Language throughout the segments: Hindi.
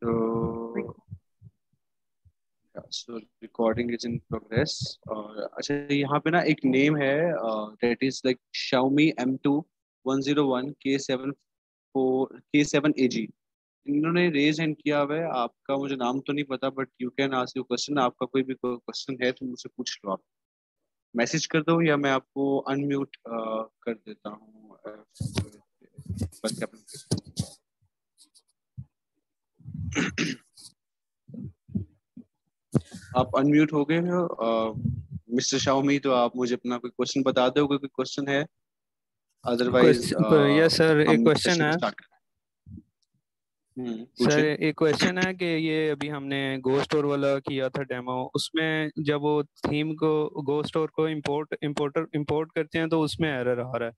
So so recording is in progress. और अच्छा, यहाँ पे ना एक नेम है, that is like Xiaomi M2 101 K7 इन्होंने रेज हैंड किया हुआ है। आपका मुझे नाम तो नहीं पता, but you can ask you question. आपका कोई भी क्वेश्चन है तो मुझसे पूछ लो। आप मैसेज कर दो या मैं आपको अनम्यूट कर देता हूँ। बस क्या आप अनम्यूट हो गए हो मिस्टर शाओमी, तो आप मुझे अपना कोई क्वेश्चन बता दो, कोई क्वेश्चन है। अदरवाइज क्वेश्चन, यस सर, एक हम क्वेश्चन सेशन को है। स्टार्ट करें। सर पूछे। एक क्वेश्चन है कि ये अभी हमने गो स्टोर वाला किया था डेमो, उसमें जब वो थीम को गो स्टोर को इंपोर्ट करते हैं तो उसमें एरर आ रहा है।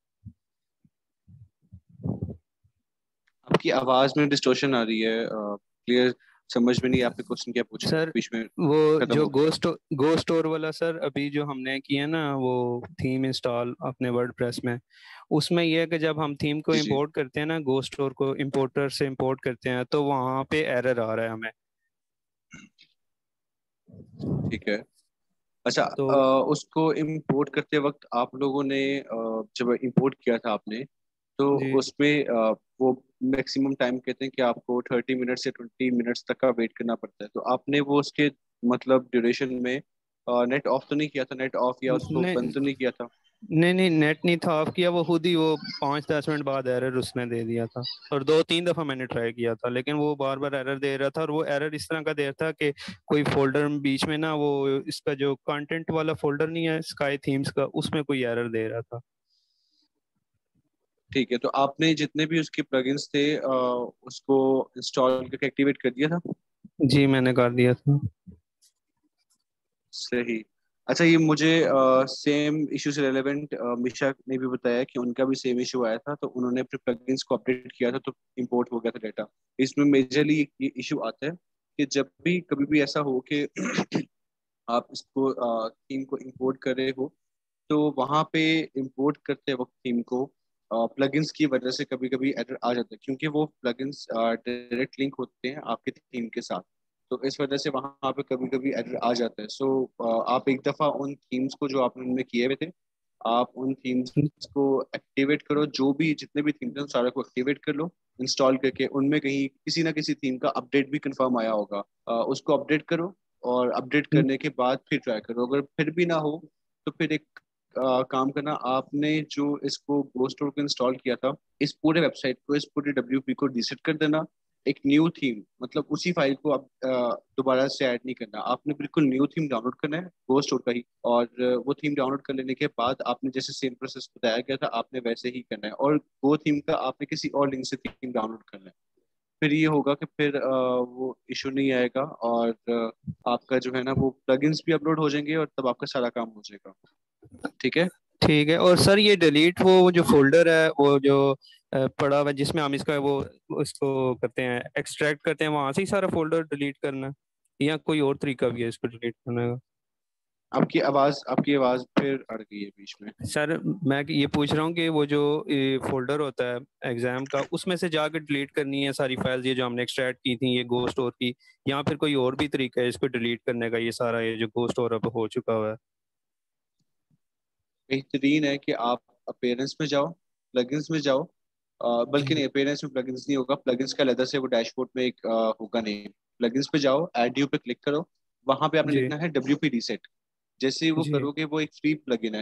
आपकी आवाज में डिस्टोर्शन आ रही है, क्लियर समझ में नहीं आपने क्वेश्चन क्या पूछा है, सर बीच में वो खत्म जो हो गया। गो स्टोर वाला सर, अभी जो हमने किया ना वो थीम इंस्टॉल अपने वर्डप्रेस में, उसमें यह है कि जब हम थीम को जी जी। इंपोर्ट करते हैं ना, गो स्टोर को इंपोर्टर से इंपोर्ट करते हैं, तो वहाँ पे एरर आ रहा है हमें। ठीक है। अच्छा, तो उसको इंपोर्ट करते वक्त आप लोगों ने जब इंपोर्ट किया था आपने, तो जी, उसमें वो मैक्सिमम टाइम कहते हैं कि आपको 30 मिनट से 20 मिनट्स तक का वेट करना पड़ता है। तो आपने वो उसके मतलब ड्यूरेशन में नेट ऑफ तो नहीं किया था, नेट ऑफ या उसको बंद नहीं तो नहीं किया था? नहीं नहीं, नेट नहीं था ऑफ किया, वो खुद ही वो 5-10 मिनट बाद एरर उसने दे दिया था। और 2-3 दफा मैंने ट्राई किया था, लेकिन वो बार बार एरर दे रहा था, और वो एरर इस तरह का दे रहा था कि कोई फोल्डर बीच में ना, वो इसका जो कंटेंट वाला फोल्डर नहीं है स्काई थीम्स का, उसमें कोई एरर दे रहा था। ठीक है, तो आपने जितने भी उसके प्लगइन्स थे उसको इंस्टॉल करके एक्टिवेट कर दिया था? जी मैंने कर दिया था। सही। अच्छा, ये मुझे सेम इशू से रेलेवेंट मिशा ने भी बताया कि उनका भी सेम इशू आया था, तो उन्होंने अपने प्लगइन्स को अपडेट किया था तो इंपोर्ट हो गया था डेटा। इसमें मेजरली ये इशू आता है कि जब भी कभी भी ऐसा हो कि आप इसको थीम को इंपोर्ट कर रहे हो, तो वहाँ पे इंपोर्ट करते वक्त थीम को प्लगइन्स की वजह से कभी कभी एरर आ जाता है, क्योंकि वो प्लगइन्स डायरेक्ट लिंक होते हैं आपके थीम के साथ। तो इस वजह से वहाँ पे कभी कभी एरर आ जाता है। सो आप एक दफ़ा उन थीम्स को जो आपने उनमें किए हुए थे, आप उन थीम्स को एक्टिवेट करो। जो भी जितने भी थीम्स हैं उन सारे को एक्टिवेट कर लो इंस्टॉल करके। उनमें कहीं किसी ना किसी थीम का अपडेट भी कंफर्म आया होगा, उसको अपडेट करो। और अपडेट करने के बाद फिर ट्राई करो। अगर फिर भी ना हो तो फिर एक काम करना, आपने जो इसको गो स्टोर को इंस्टॉल किया था, इस पूरे वेबसाइट को, इस पूरे डब्ल्यूपी को रीसेट कर देना। एक न्यू थीम, मतलब उसी फाइल को आप दोबारा से ऐड नहीं करना, आपने बिल्कुल न्यू थीम डाउनलोड करना है गो स्टोर का ही। और वो थीम डाउनलोड कर लेने के बाद आपने जैसे सेम प्रोसेस बताया गया था, आपने वैसे ही करना है। और वो थीम का आपने किसी और लिंक से थीम डाउनलोड करना है। फिर ये होगा कि फिर वो इशू नहीं आएगा। और आपका जो है ना वो प्लगइन्स भी अपलोड हो जाएंगे और तब आपका सारा काम हो जाएगा। ठीक है। ठीक है। और सर ये डिलीट, वो जो फोल्डर है, वो जो पड़ा हुआ है जिसमें हम इसका वो उसको करते हैं, एक्सट्रैक्ट करते हैं, वहां से ही सारा फोल्डर डिलीट करना है, या कोई और तरीका भी है इसको डिलीट करने का? आपकी आवाज फिर अड़ गई है बीच में। सर मैं ये पूछ रहा हूँ कि वो जो फोल्डर होता है एग्जाम का, उसमें से जाकर डिलीट करनी है सारी फाइल्स, ये जो हमने एक्सट्रैक्ट की थी, ये गो स्टोर की, या फिर कोई और भी तरीका है इसको डिलीट करने का, ये सारा ये जो गो स्टोर अब हो चुका हुआ है? बेहतरीन है कि आप अपेयरेंस में जाओ, प्लगइन्स में जाओ। बल्कि जी नहीं, अपेयरेंस में प्लगइन्स नहीं होगा, प्लगइन्स का अलग से वो डैशबोर्ड में एक होगा नहीं। प्लगइन्स पे जाओ, एड न्यू पे क्लिक करो। वहां पे आपने जी लिखना है डब्ल्यूपी रीसेट। जैसे ही वो जी करोगे, वो एक फ्री प्लगइन है।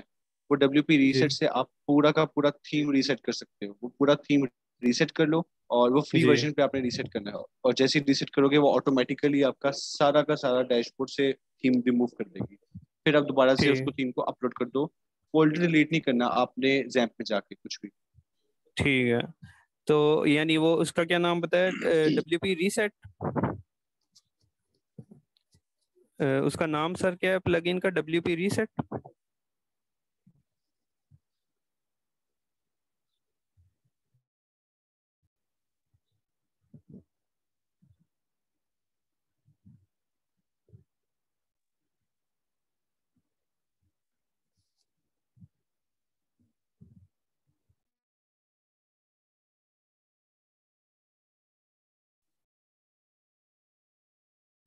वो डब्ल्यूपी जी रीसेट से आप पूरा का पूरा थीम रीसेट कर सकते हो। वो पूरा थीम रीसेट कर लो। और वो फ्री जी वर्जन पे आपने रीसेट करना है। और जैसे ही रीसेट करोगे, वो ऑटोमेटिकली आपका सारा का सारा डैशबोर्ड से थीम रिमूव कर देगी। फिर आप दोबारा से उसको ठीक थीम को अपलोड कर दो। फोल्डर डिलीट नहीं करना आपने जैम्प में जाके कुछ भी। ठीक है। तो यानी वो उसका क्या नाम बताया, डब्ल्यू पी रीसेट? उसका नाम सर क्या है प्लगइन का, डब्ल्यू पी रीसेट?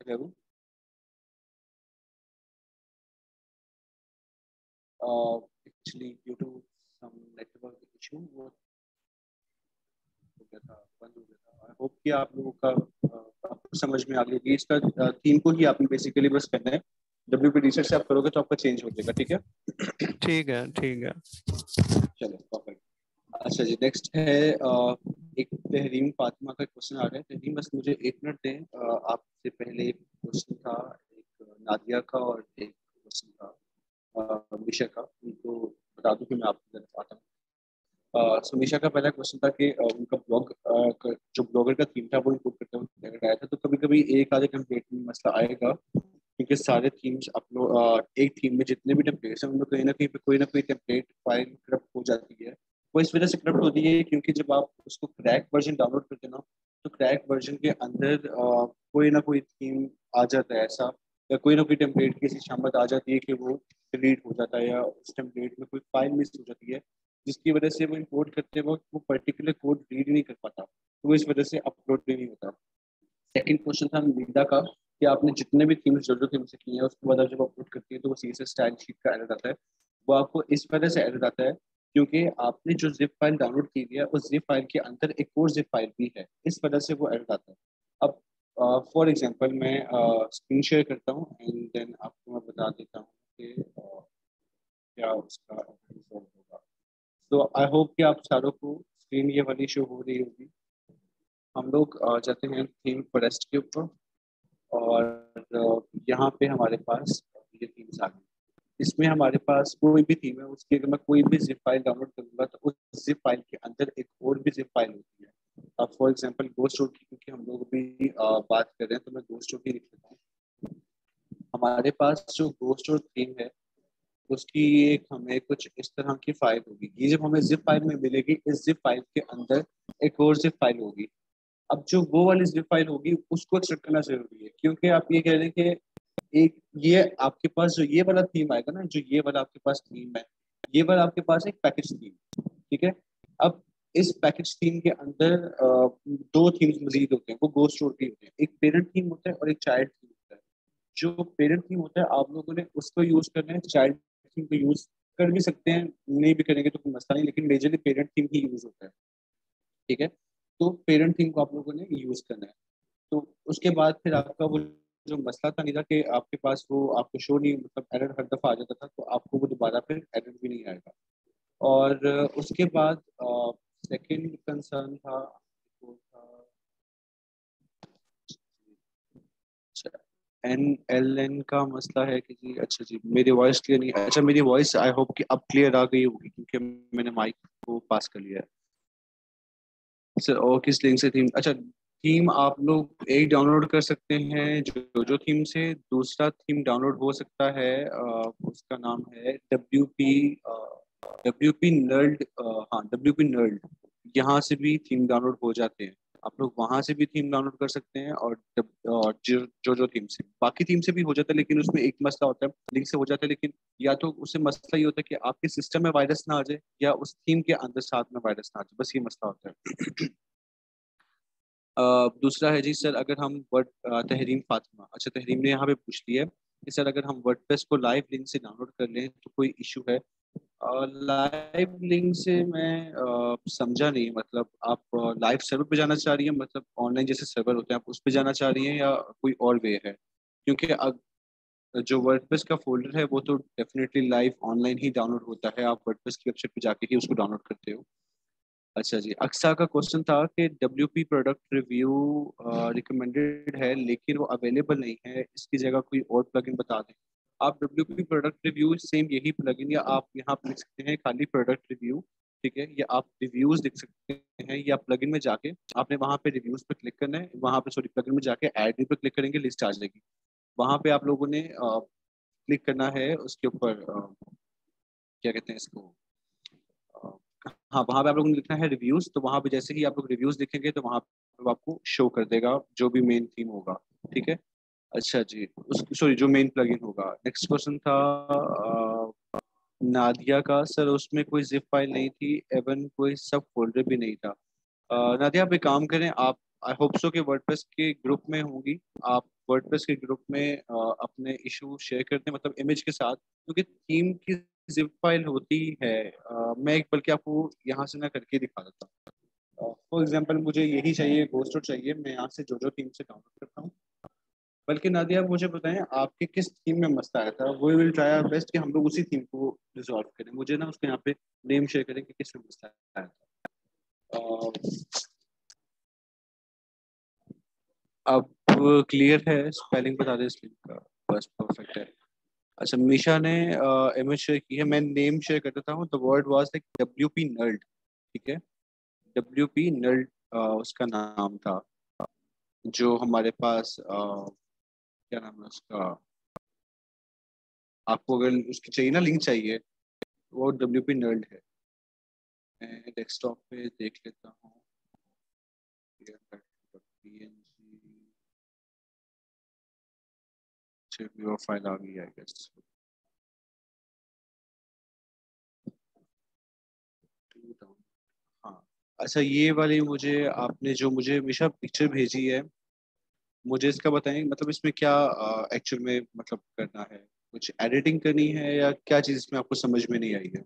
है वो? Actually due to some network issue वो हो गया था, बंद हो गया था। आई होप कि आप लोगों का आपको समझ में आ गई होगी। इसका थीम को ही आपने बेसिकली बस करना है, WP रिसर्च से आप करोगे तो आपका चेंज हो जाएगा, ठीक है? ठीक है, ठीक है। चलो परफेक्ट। अच्छा जी, नेक्स्ट है एक तहरीम फातिमा का क्वेश्चन आ रहा है। तहरीम बस मुझे 1 मिनट दें। आपसे पहले एक क्वेश्चन था, एक नादिया का और एक क्वेश्चन था मिशा का, उनको बता दूं कि मैं आपकी तरफ आता हूँ। सुमीशा का पहला क्वेश्चन था कि उनका ब्लॉग जो ब्लॉगर का थीम था वो इम्प्रूव करते हुए नजर आया था। तो कभी कभी एक आधे टेम्पलेट में मसला आएगा, क्योंकि सारे थीम्स अपलोड एक थीम में जितने भी टेम्पलेट्स हैं उनमें कहीं ना कहीं पे कोई ना कोई टेम्पलेट फाइल करप्ट हो जाती है। वो इस वजह से करप्ट होती है क्योंकि जब आप उसको क्रैक वर्जन डाउनलोड करते हैं ना, तो क्रैक वर्जन के अंदर कोई ना कोई थीम आ जाता है ऐसा, या कोई ना कोई टेम्पलेट की ऐसी शामत आ जाती है कि वो डिलीट हो जाता है, या उस टेम्पलेट में कोई फाइल मिस हो जाती है, जिसकी वजह से वो इंपोर्ट करते वक्त वो पर्टिकुलर कोड रीड नहीं कर पाता, तो वो इस वजह से अपलोड भी नहीं होता। सेकंड क्वेश्चन था निविदा का कि आपने जितने भी थीम्स जो जो थीम्स किए हैं उसके बाद आप जब अपलोड करती है तो वो CSS स्टाइल शीट का एरर आता है। वो आपको इस वजह से एरर आता है क्योंकि आपने जो जिप फाइल डाउनलोड की है उस जिप फाइल के अंदर एक और जिप फाइल भी है, इस वजह से वो एरर आता है। अब फॉर एग्जांपल मैं स्क्रीन शेयर करता हूँ एंड देन आपको मैं बता देता हूँ कि क्या उसका रिजल्ट होगा। तो आई होप कि आप सारों को स्क्रीन ये वाली शो हो रही होगी। हम लोग जाते हैं थीम फॉरेस्ट के ऊपर, और यहाँ पे हमारे पास ये थीम्स आ गई। इसमें हमारे पास कोई भी थीम है उसकी अगर मैं कोई भी जिप फाइल डाउनलोड करूंगा तो उस जिप फाइल के अंदर एक और भी जिप फाइल होती है। अब फॉर एग्जांपल गोस्ट स्टोर की, क्योंकि हम लोग भी बात कर रहे हैं, तो मैं गोस्ट स्टोर की लिख लेता हूँ। हमारे पास जो गोस्ट स्टोर थीम है उसकी एक हमें कुछ इस तरह की फाइल होगी। ये जब हमें जिप फाइल में मिलेगी, इस जिप फाइल के अंदर एक और जिप फाइल होगी। अब जो वो वाली जिप फाइल होगी उसको एक्सट्रैक्ट करना जरूरी है, क्योंकि आप ये कह रहे हैं कि एक ये आपके पास जो ये वाला थीम आएगा ना, जो ये वाला आपके पास थीम है, ये वाला आपके पास एक पैकेज थीम, ठीक है? अब इस पैकेज थीम के अंदर दो थीम्स मजीद होते हैं, वो गोस्ट स्टोर के होते हैं। एक पेरेंट थीम होता है और एक चाइल्ड थीम होता है। जो पेरेंट थीम होता है आप लोगों ने उसको यूज करना है, चाइल्ड थीम को यूज कर भी सकते हैं, नहीं भी करेंगे तो कोई मसला नहीं, लेकिन मेजरली पेरेंट थीम ही यूज होता है, ठीक है? तो पेरेंट थीम को आप लोगों ने यूज करना है। तो उसके बाद फिर आपका वो जो मसला था नहीं था कि आपके पास वो आपको शो नहीं, मतलब एरर हर दफा आ जाता था, तो आपको वो दोबारा फिर एरर भी नहीं आएगा। और उसके बाद सेकंड कंसर्न था वो था NLN का मसला है कि जी, अच्छा जी मेरी वॉइस क्लियर नहीं, अच्छा मेरी वॉइस आई होप कि अब क्लियर आ गई होगी क्योंकि मैंने माइक को पास कर लिया है सर। और किस लिंक से थीम? अच्छा, थीम आप लोग एक डाउनलोड कर सकते हैं जो जो थीम से, दूसरा थीम डाउनलोड हो सकता है उसका नाम है WP नर्ल्ड। हाँ, WP नर्ल्ड, यहाँ से भी थीम डाउनलोड हो जाते हैं। आप लोग वहां से भी थीम डाउनलोड कर सकते हैं, और जो जो थीम से, बाकी थीम से भी हो जाता है, लेकिन उसमें एक मसला होता है, लिंक से हो जाता है लेकिन या तो उससे मसला ये होता है कि आपके सिस्टम में वायरस ना आ जाए, या उस थीम के अंदर साथ में वायरस ना आ जाए, बस ये मसला होता है। दूसरा है जी सर, अगर हम वर्ड तहरीम फातिमा, अच्छा तहरीम ने यहाँ पे पूछ लिया है कि सर अगर हम वर्डप्रेस को लाइव लिंक से डाउनलोड कर लें तो कोई इशू है? लाइव लिंक से मैं समझा नहीं, मतलब आप लाइव सर्वर पे जाना चाह रही हैं, मतलब ऑनलाइन जैसे सर्वर होते हैं आप उस पे जाना चाह रही हैं, या कोई और वे है? क्योंकि जो वर्डप्रेस का फोल्डर है वो तो डेफिनेटली लाइव ऑनलाइन ही डाउनलोड होता है, आप वर्डप्रेस की वेबसाइट पे जाके ही उसको डाउनलोड करते हो। अच्छा जी, अक्सा का क्वेश्चन था कि WP प्रोडक्ट रिव्यू रिकमेंडेड है लेकिन वो अवेलेबल नहीं है, इसकी जगह कोई और प्लगइन बता दें। आप WP प्रोडक्ट रिव्यू सेम यही प्लगइन, या आप यहाँ पर लिख सकते हैं खाली प्रोडक्ट रिव्यू, ठीक है? या आप रिव्यूज लिख सकते हैं, या प्लगइन में जाके आपने वहाँ पे रिव्यूज पे क्लिक करना है, वहाँ पे सॉरी प्लगइन में जाके ऐड पे क्लिक करेंगे, लिस्ट आ जाएगी। वहाँ पे आप लोगों ने क्लिक करना है उसके ऊपर, क्या कहते हैं इसको, हाँ वहां पे आप लोगों ने लिखना है रिव्यूज। तो वहां पे जैसे ही आप लोग रिव्यूज लिखेंगे तो वहां पे वो आपको शो कर देगा जो भी मेन थीम होगा, ठीक है? अच्छा जी, उस सॉरी जो मेन प्लगइन होगा। नेक्स्ट क्वेश्चन था नादिया का, सर उसमें कोई जिप फाइल नहीं थी, एवन कोई सब फोल्डर भी नहीं था। नादिया आप एक काम करें, आप आई होप सो कि वर्डप्रेस के ग्रुप में होंगी। आप वर्डप्रेस के ग्रुप में अपने इशू शेयर करते हैं, मतलब इमेज के साथ, क्योंकि थीम की जिप फाइल होती है। मैं एक बल्कि आपको यहाँ से ना करके दिखा देता हूँ। फॉर एग्जाम्पल मुझे यही चाहिए, गोस्टो चाहिए, मैं यहाँ से जो थीम से डाउनलोड करता हूँ। बल्कि नादिया, आप मुझे बताएं आपके किस थीम में मसला आया था, वो विल ट्राई आवर बेस्ट कि हम लोग उसी थीम को रिजॉल्व करें। मुझे ना उसके यहाँ पे नेम शेयर करें कि किस में मसला आया था। अब क्लियर है? स्पेलिंग बता दें इस लिंक का। बस परफेक्ट है। अच्छा, मीशा ने इमेज शेयर की है, मैं नेम शेयर कर देता हूँ। The word was like WP नल्ड। ठीक है, WP नल्ड उसका नाम था। जो हमारे पास क्या नाम है उसका, आपको अगर उसकी चाहिए ना, लिंक चाहिए, वो WP नल्ड है। मैं डेस्कटॉप पे देख लेता हूँ। PNG फाइल आ गई है, आई गेस। हाँ। अच्छा, ये वाली मुझे आपने जो मुझे हमेशा पिक्चर भेजी है, मुझे इसका बताएं, मतलब इसमें क्या एक्चुअल में मतलब करना है? कुछ एडिटिंग करनी है या क्या चीज़ इसमें आपको समझ में नहीं आई है?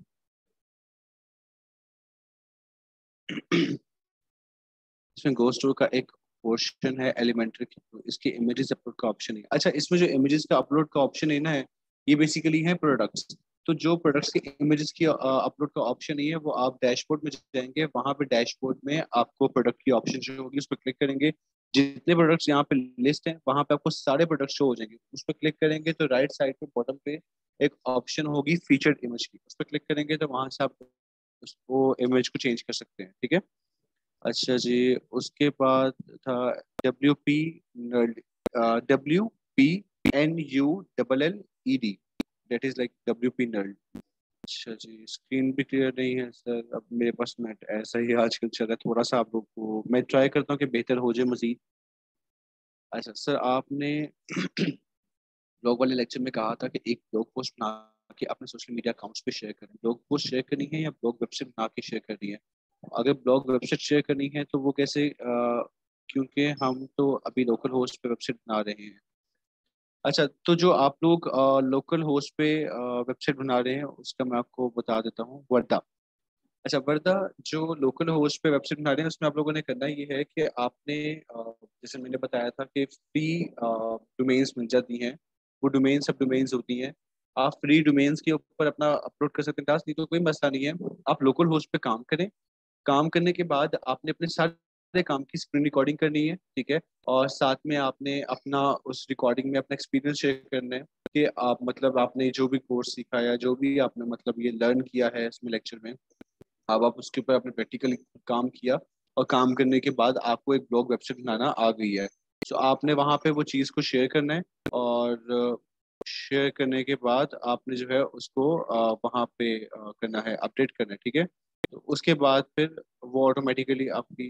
इसमें गो स्टोर का एक पोर्शन है एलिमेंट्री की, तो इसके इमेजेस अपलोड का ऑप्शन है। अच्छा, इसमें जो इमेजेस का अपलोड का ऑप्शन है ना, है ये बेसिकली है प्रोडक्ट्स। तो जो प्रोडक्ट्स के इमेजेस की अपलोड का ऑप्शन नहीं है, वो आप डैशबोर्ड में जाएंगे, वहां पे डैशबोर्ड में आपको प्रोडक्ट की ऑप्शन जो होगी उस पर क्लिक करेंगे। जितने प्रोडक्ट्स यहाँ पे लिस्ट हैं, वहां पे आपको सारे प्रोडक्ट्स शो हो जाएंगे। उस पर क्लिक करेंगे तो राइट साइड पे बॉटम पे एक ऑप्शन होगी फीचर्ड इमेज की, उस पर क्लिक करेंगे तो वहां से आप वो इमेज को चेंज कर सकते हैं। ठीक है। अच्छा जी, उसके बाद था WP नल्ड, WPNULLED, that is like WP नल्ड। अच्छा जी, स्क्रीन भी क्लियर नहीं है सर। अब मेरे पास नेट ऐसा ही आजकल चल रहा है, थोड़ा सा आप लोग को मैं ट्राई करता हूँ कि बेहतर हो जाए मजीद। अच्छा सर, आपने ब्लॉग वाले लेक्चर में कहा था कि एक ब्लॉग पोस्ट बना के अपने सोशल मीडिया अकाउंट्स पे शेयर करें। ब्लॉग पोस्ट शेयर करनी है या ब्लॉग वेबसाइट बना के शेयर करनी है? अगर ब्लॉग वेबसाइट शेयर करनी है तो वो कैसे, क्योंकि हम तो अभी लोकल होस्ट पे वेबसाइट बना रहे हैं। अच्छा, तो जो आप लोग लोकल होस्ट पे वेबसाइट बना रहे हैं उसका मैं आपको बता देता हूँ, वर्दा। अच्छा वर्दा, जो लोकल होस्ट पे वेबसाइट बना रहे हैं उसमें आप लोगों ने करना ये है कि आपने जैसे मैंने बताया था कि फ्री डोमेन्स मिल जाती हैं। वो डोमेन सब डोमेन्स होती हैं। आप फ्री डोमेन्स के ऊपर अपना अपलोड कर सकते हैं टास्क, नहीं तो कोई मसला नहीं है। आप लोकल होस्ट पे काम करें। काम करने के बाद आपने अपने सारे काम की स्क्रीन रिकॉर्डिंग करनी है। ठीक है। और साथ में आपने अपना उस रिकॉर्डिंग में अपना एक्सपीरियंस शेयर करना है कि आप मतलब आपने जो भी कोर्स सीखा या जो भी आपने मतलब ये लर्न किया है इसमें लेक्चर में, अब आप उसके ऊपर आपने प्रैक्टिकली काम किया। और काम करने के बाद आपको एक ब्लॉग वेबसाइट बनाना आ गई है। तो आपने वहाँ पे वो चीज़ को शेयर करना है। और शेयर करने के बाद आपने जो है उसको वहाँ पे करना है, अपडेट करना है। ठीक है। तो उसके बाद फिर वो ऑटोमेटिकली आपकी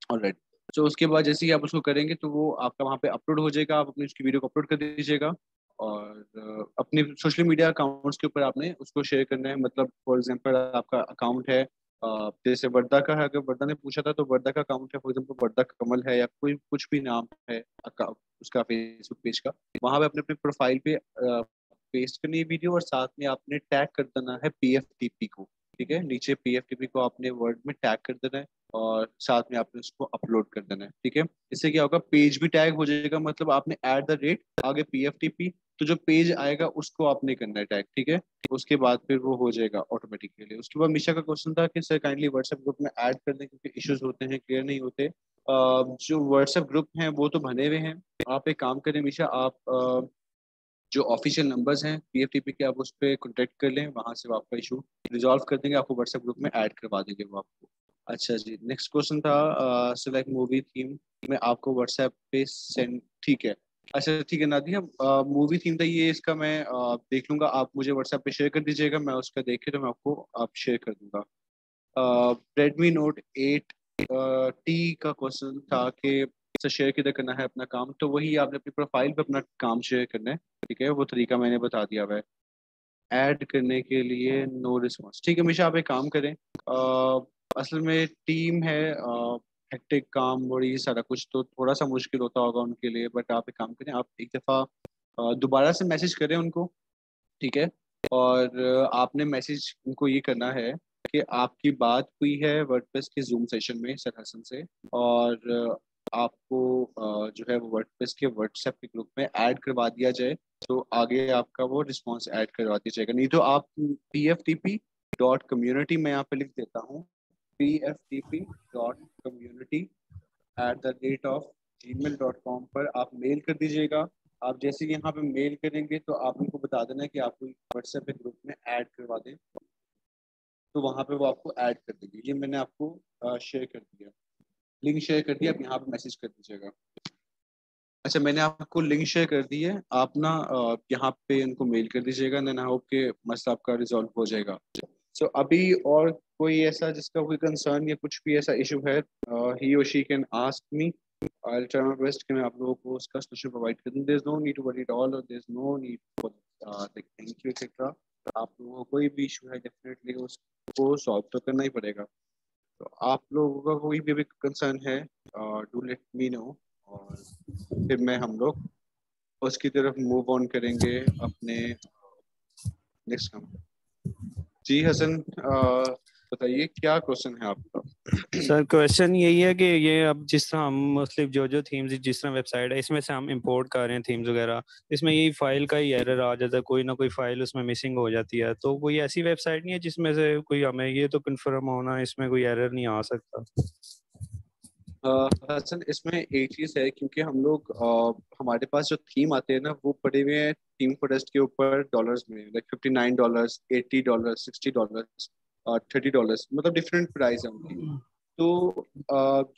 ऑलराइट। तो उसके बाद जैसे ही आप उसको करेंगे तो वो आपका वहाँ पे अपलोड हो जाएगा। आप अपनी उसकी वीडियो को अपलोड कर दीजिएगा। और अपने सोशल मीडिया अकाउंट्स के ऊपर आपने उसको शेयर करना है। मतलब फॉर एग्जांपल आपका अकाउंट है जैसे वर्दा का है, अगर वर्दा ने पूछा था तो वर्दा का अकाउंट है, फॉर एग्जांपल वर्दा कमल है या कोई कुछ भी नाम है उसका फेसबुक पेज का। वहां पे अपने अपने प्रोफाइल पे पेस्ट करनी है वीडियो, और साथ में आपने टैग कर देना है PFTP को। ठीक है, नीचे PFTP को आपने वर्ड में टैग कर देना है। और साथ में आपने उसको अपलोड कर देना है। ठीक है। इससे क्या होगा, पेज भी टैग हो जाएगा, मतलब आपने @ आगे PFTP, तो जो पेज आएगा उसको आपने करना है टैग। ठीक है। उसके बाद फिर वो हो जाएगा ऑटोमेटिकली। उसके बाद मिशा का क्वेश्चन था कि सर काइंडली व्हाट्सएप ग्रुप में ऐड कर दें क्योंकि इश्यूज होते हैं, क्लियर नहीं होते। जो व्हाट्सएप ग्रुप हैं वो तो बने हुए हैं। आप एक काम करें मिशा, आप जो ऑफिशियल नंबर्स हैं PFTP के, आप उस पर कॉन्टेक्ट कर लें, वहां से वो आपका इशू रिजॉल्व कर देंगे, आपको व्हाट्सएप ग्रुप में ऐड करवा देंगे वो आपको। अच्छा जी, नेक्स्ट क्वेश्चन था सिलेक्ट मूवी थीम। मैं आपको व्हाट्सएप पे सेंड, ठीक है। अच्छा ठीक है नादिया, मूवी थीम था ये, इसका मैं देख लूंगा। आप मुझे व्हाट्सएप पे शेयर कर दीजिएगा, मैं उसका देख के तो मैं आपको आप शेयर कर दूंगा। रेडमी नोट 8 टी का क्वेश्चन था कि सर शेयर किधर करना है अपना काम, तो वही आपने अपनी प्रोफाइल पे अपना काम शेयर करना है। ठीक है, वो तरीका मैंने बता दिया हुआ है। ऐड करने के लिए नो रिस्पॉन्स, ठीक है। हमेशा आप एक काम करें, असल में टीम है हेक्टिक काम और ये सारा कुछ, तो थोड़ा सा मुश्किल होता होगा उनके लिए। बट आप एक काम करें, आप एक दफ़ा दोबारा से मैसेज करें उनको, ठीक है। और आपने मैसेज उनको ये करना है कि आपकी बात हुई है वर्डप्रेस के जूम सेशन में सर हसन से, और आपको जो है वो वर्डप्रेस के व्हाट्सएप के ग्रुप में ऐड करवा दिया जाए, तो आगे आपका वो रिस्पॉन्स ऐड करवा दिया जाएगा। नहीं तो आप pftp.community, मैं यहाँ पे लिख देता हूँ, pftp.community@gmail.com पर आप मेल कर दीजिएगा। आप जैसे ही यहाँ पे मेल करेंगे तो आप उनको बता देना कि आपको व्हाट्सएप के ग्रुप में ऐड करवा दें, तो वहाँ पे वो आपको ऐड कर देंगे। ये मैंने आपको शेयर कर दिया, लिंक शेयर कर दिया, आप यहाँ पे मैसेज कर दीजिएगा। अच्छा, मैंने आपको लिंक शेयर कर दी है, आप ना यहाँ पे उनको मेल कर दीजिएगा, देन आई होप के मसला आपका रिजॉल्व हो जाएगा। सो अभी और कोई ऐसा जिसका कोई कंसर्न या कुछ भी ऐसा इशू है, ही और she can ask me, I'll try my best कि मैं आप लोगों को उसका सोल्यूशन प्रोवाइड कर दूं। There's no need to worry at all, or there's no need for like thank you etc. आप लोगों को कोई भी इशू है डेफिनेटली उसको सॉल्व तो करना ही पड़ेगा। तो आप लोगों का कोई भी कंसर्न है, डू लेट मी नो, और फिर मैं हम लोग उसकी तरफ मूव ऑन करेंगे अपने नेक्स्ट काम। जी हसन, बताइए क्या क्वेश्चन है आपका? सर क्वेश्चन यही है कि ये अब जिस तरह हम मोस्टली जो थीम्स जिस तरह वेबसाइट है इसमें से हम इंपोर्ट कर रहे हैं थीम्स वगैरह, इसमें यही फाइल का ही एरर आ जाता है, कोई ना कोई फाइल उसमें मिसिंग हो जाती है। तो कोई ऐसी वेबसाइट नहीं है जिसमें से कोई हमें ये तो कंफर्म होना इसमें कोई एरर नहीं आ सकता? हसन, इसमें एक चीज है, क्योंकि हम लोग हमारे पास जो थीम आते हैं ना वो पड़े हुए हैं थीम फॉरेस्ट के ऊपर डॉलर्स में, लाइक $59, $80, $60, $30, मतलब डिफरेंट प्राइस है उनकी। तो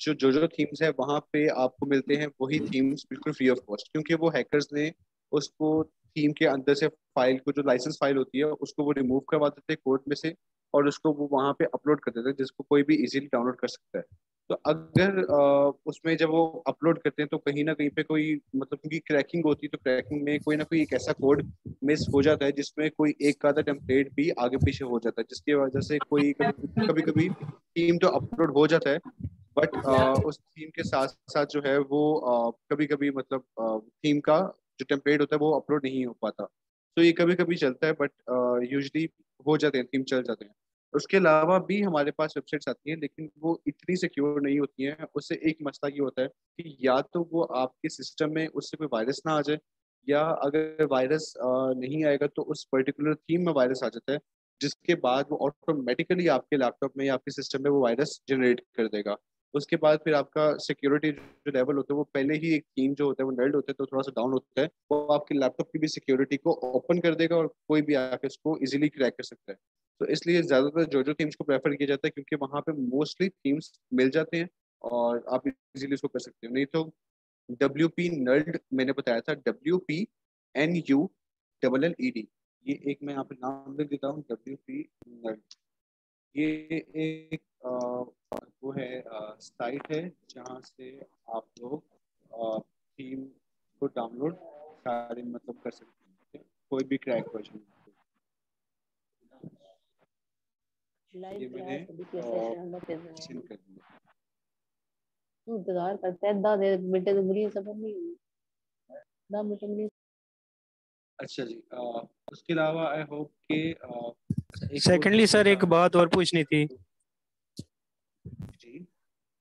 जो थीम्स है वहाँ पे आपको मिलते हैं वही थीम्स बिल्कुल फ्री ऑफ कॉस्ट, क्योंकि वो हैकर्स ने उसको थीम के अंदर से फाइल को, जो लाइसेंस फाइल होती है उसको वो रिमूव करवा देते हैं कोड में से, और उसको वो वहाँ पे अपलोड कर देते हैं जिसको कोई भी इजीली डाउनलोड कर सकता है। तो अगर उसमें जब वो अपलोड करते हैं तो कहीं ना कहीं पे कोई, मतलब क्योंकि क्रैकिंग होती है, तो क्रैकिंग में कोई ना कोई एक ऐसा कोड मिस हो जाता है जिसमें कोई एक आधा टेम्पलेट भी आगे पीछे हो जाता है, जिसकी वजह से कोई कभी कभी थीम तो अपलोड हो जाता है, बट उस थीम के साथ साथ जो है वो कभी कभी मतलब थीम का जो टेम्पलेट होता है वो अपलोड नहीं हो पाता। तो ये कभी कभी चलता है, बट यूजली हो जाते हैं, थीम चल जाते हैं। उसके अलावा भी हमारे पास वेबसाइट्स आती हैं, लेकिन वो इतनी सिक्योर नहीं होती हैं। उससे एक मसला ये होता है कि या तो वो आपके सिस्टम में उससे कोई वायरस ना आ जाए, या अगर वायरस नहीं आएगा तो उस पर्टिकुलर थीम में वायरस आ जाता है, जिसके बाद वो ऑटोमेटिकली आपके लैपटॉप में या आपके सिस्टम में वो वायरस जनरेट कर देगा। उसके बाद फिर आपका सिक्योरिटी जो लेवल होता है वो पहले ही, एक थीम जो होता है वो नल्ड होता है तो थोड़ा सा डाउन होता है, वो आपके लैपटॉप की भी सिक्योरिटी को ओपन कर देगा और कोई भी आके उसको इजीली क्रैक कर सकता है। तो इसलिए ज्यादातर जो थीम्स को प्रेफर किया जाता है, क्योंकि वहां पे मोस्टली थीम्स मिल जाते हैं और आप इजीली उसको कर सकते हो। नहीं तो WP नल्ड मैंने बताया था, WPNULLED, ये एक मैं यहाँ पे नाम लिख देता हूँ, WP नल्ड। ये एक वो है, साइट है जहाँ से आप लोग थीम को डाउनलोड सारे मतलब कर सकते हैं, कोई भी क्रैक वर्जन। लाइव ये मैंने क्लास अभी के सेशन में सेंड कर दिया। तू इंतजार करते हैं 10 मिनट तो बुरी सफर नहीं हुई 10 मिनट में अच्छा जी, उसके अलावा आई होप कि अच्छा एक और सेकेंडली क्वेश्चन सर था एक बात और पूछनी थी जी।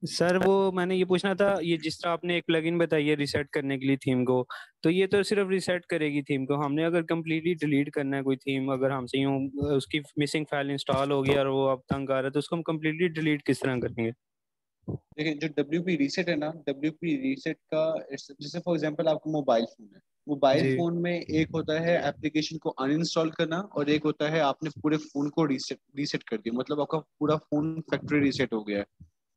सर, वो मैंने ये पूछना था, ये जिस तरह आपने एक प्लगइन बताई है रिसेट करने के लिए थीम को, तो ये तो सिर्फ रिसेट करेगी थीम को, हमने अगर कम्प्लीटली डिलीट करना है कोई थीम, अगर हमसे यूं उसकी मिसिंग फाइल इंस्टॉल हो गई और वो अब तंग आ रहा है, तो उसको हम कम्प्लीटली डिलीट किस तरह करेंगे? देखिए, जो WP रीसेट है ना, WP रीसेट का जैसे फॉर एग्जांपल आपका मोबाइल फोन है, मोबाइल जी फोन में एक होता है एप्लीकेशन को अनइंस्टॉल करना, और एक होता है आपने पूरे फोन को रीसेट रीसेट कर दिया, मतलब आपका पूरा फोन फैक्ट्री रीसेट हो गया है।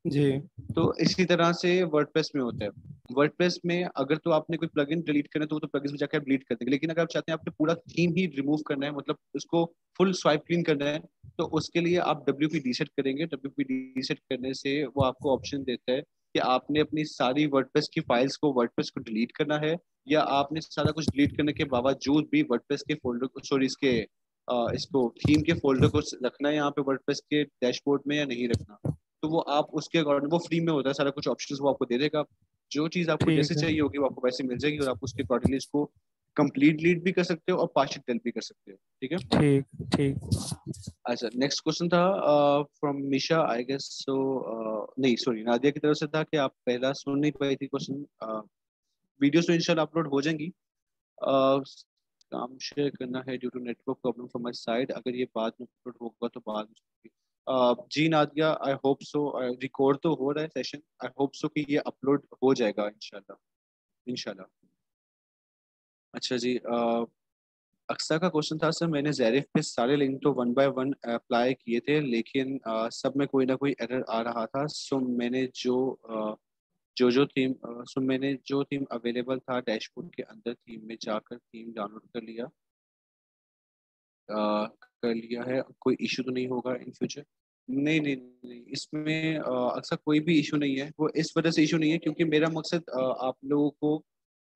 जी तो इसी तरह से वर्डप्रेस में होता है। वर्डप्रेस में अगर तो आपने कोई प्लगइन डिलीट करना है तो वो तो प्लगइन में जाकर डिलीट कर देंगे, लेकिन अगर आप चाहते हैं आपने पूरा थीम ही रिमूव करना है, मतलब उसको फुल स्वाइप क्लीन करना है, तो उसके लिए आप WP रीसेट करेंगे। WP रीसेट करने से वो आपको ऑप्शन देता है कि आपने अपनी सारी वर्डप्रेस की फाइल्स को, वर्डप्रेस को डिलीट करना है, या आपने सारा कुछ डिलीट करने के बावजूद भी वर्डप्रेस के फोल्डर को, सॉरी इसके इसको थीम के फोल्डर को रखना है यहाँ पे वर्डप्रेस के डैशबोर्ड में या नहीं रखना। तो वो आप उसके अकॉर्डिंग, वो फ्री में होता है सारा कुछ ऑप्शंस, वो आपको दे देगा। जो चीज़ आपको ठीक जैसे है। चाहिए होगी वो आपको वैसे मिल जाएगी, और आप उसके अकॉर्डिंगली इसको कंप्लीट लीड भी कर सकते हो और पार्शियल टेल भी कर सकते हो। ठीक है। ठीक ठीक। अच्छा, नेक्स्ट क्वेश्चन था फ्रॉम मिशा आई गेस। सो नहीं सॉरी, नादिया की तरफ से था कि आप पहला सुन नहीं पाई थी क्वेश्चन। वीडियोस तो इंशाल्लाह अपलोड हो जाएंगी। काम शेयर करना है due to network problem from my side, अगर ये बाद में अपलोड होगा तो बाद में जी Nadia, I hope so. Record तो हो रहा है सेशन, आई होप सो कि ये अपलोड हो जाएगा इंशाल्लाह, इंशाल्लाह। अच्छा जी, अक्सा का क्वेश्चन था सर, मैंने ज़ैरिफ पे सारे लिंक तो वन बाय वन अप्लाई किए थे, लेकिन सब में कोई ना कोई एरर आ रहा था। सो मैंने जो थीम अवेलेबल था डैशबोर्ड के अंदर, थीम में जाकर थीम डाउनलोड कर लिया है। कोई इशू तो नहीं होगा इन फ्यूचर? नहीं नहीं नहीं, इसमें अक्सर कोई भी इशू नहीं है। वो इस वजह से इशू नहीं है क्योंकि मेरा मकसद आप लोगों को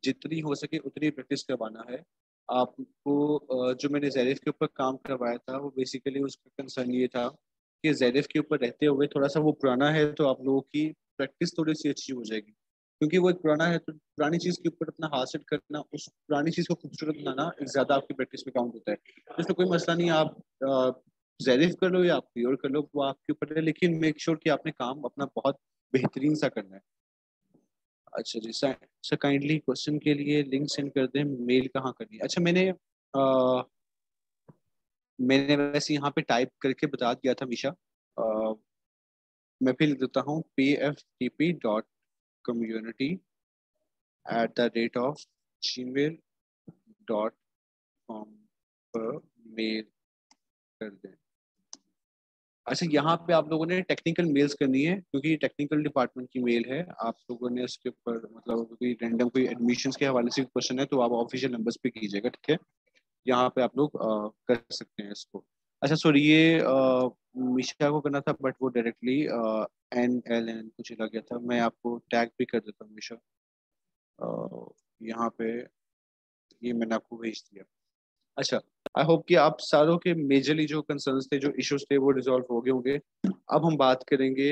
जितनी हो सके उतनी प्रैक्टिस करवाना है आपको। जो मैंने ज़ैरिफ के ऊपर काम करवाया था वो बेसिकली उसका कंसर्न ये था कि ज़ैरिफ के ऊपर रहते हुए थोड़ा सा वो पुराना है, तो आप लोगों की प्रैक्टिस थोड़ी सी अच्छी हो जाएगी। क्योंकि वो एक पुराना है तो पुरानी चीज़ के ऊपर अपना हाथ सेट करना, उस पुरानी चीज़ को खूबसूरत बनाना ज़्यादा आपकी प्रैक्टिस में काउंट होता है। तो इसमें कोई मसला नहीं है, आप ज़ैरिफ कर लो या आप प्योर कर लो, वो आपके ऊपर है, लेकिन मेक श्योर कि आपने काम अपना बहुत बेहतरीन सा करना है। अच्छा जी सर, काइंडली क्वेश्चन के लिए लिंक सेंड कर दें, मेल कहाँ करनी है? अच्छा, मैंने वैसे यहाँ पे टाइप करके बता दिया था मिशा। मैं फिर लिख देता हूँ pftp.community@gmail.com पर मेल कर दें। अच्छा, यहाँ पे आप लोगों ने टेक्निकल मेल्स करनी है क्योंकि टेक्निकल डिपार्टमेंट की मेल है। आप लोगों ने उसके ऊपर मतलब कोई रैंडम कोई एडमिशन्स के हवाले से क्वेश्चन है तो आप ऑफिशियल नंबर्स पे कीजिएगा, ठीक है। यहाँ पे आप लोग कर सकते हैं इसको। अच्छा सॉरी, ये मिशा को करना था बट वो डायरेक्टली NLN को चला गया था। मैं आपको टैग भी कर देता हूँ मिशा। यहाँ पे ये मैंने आपको भेज दिया। अच्छा, आई होप कि आप सारों के मेजरली जो कंसर्न्स थे, जो इश्यूज थे, वो रिजॉल्व हो गए होंगे। अब हम बात करेंगे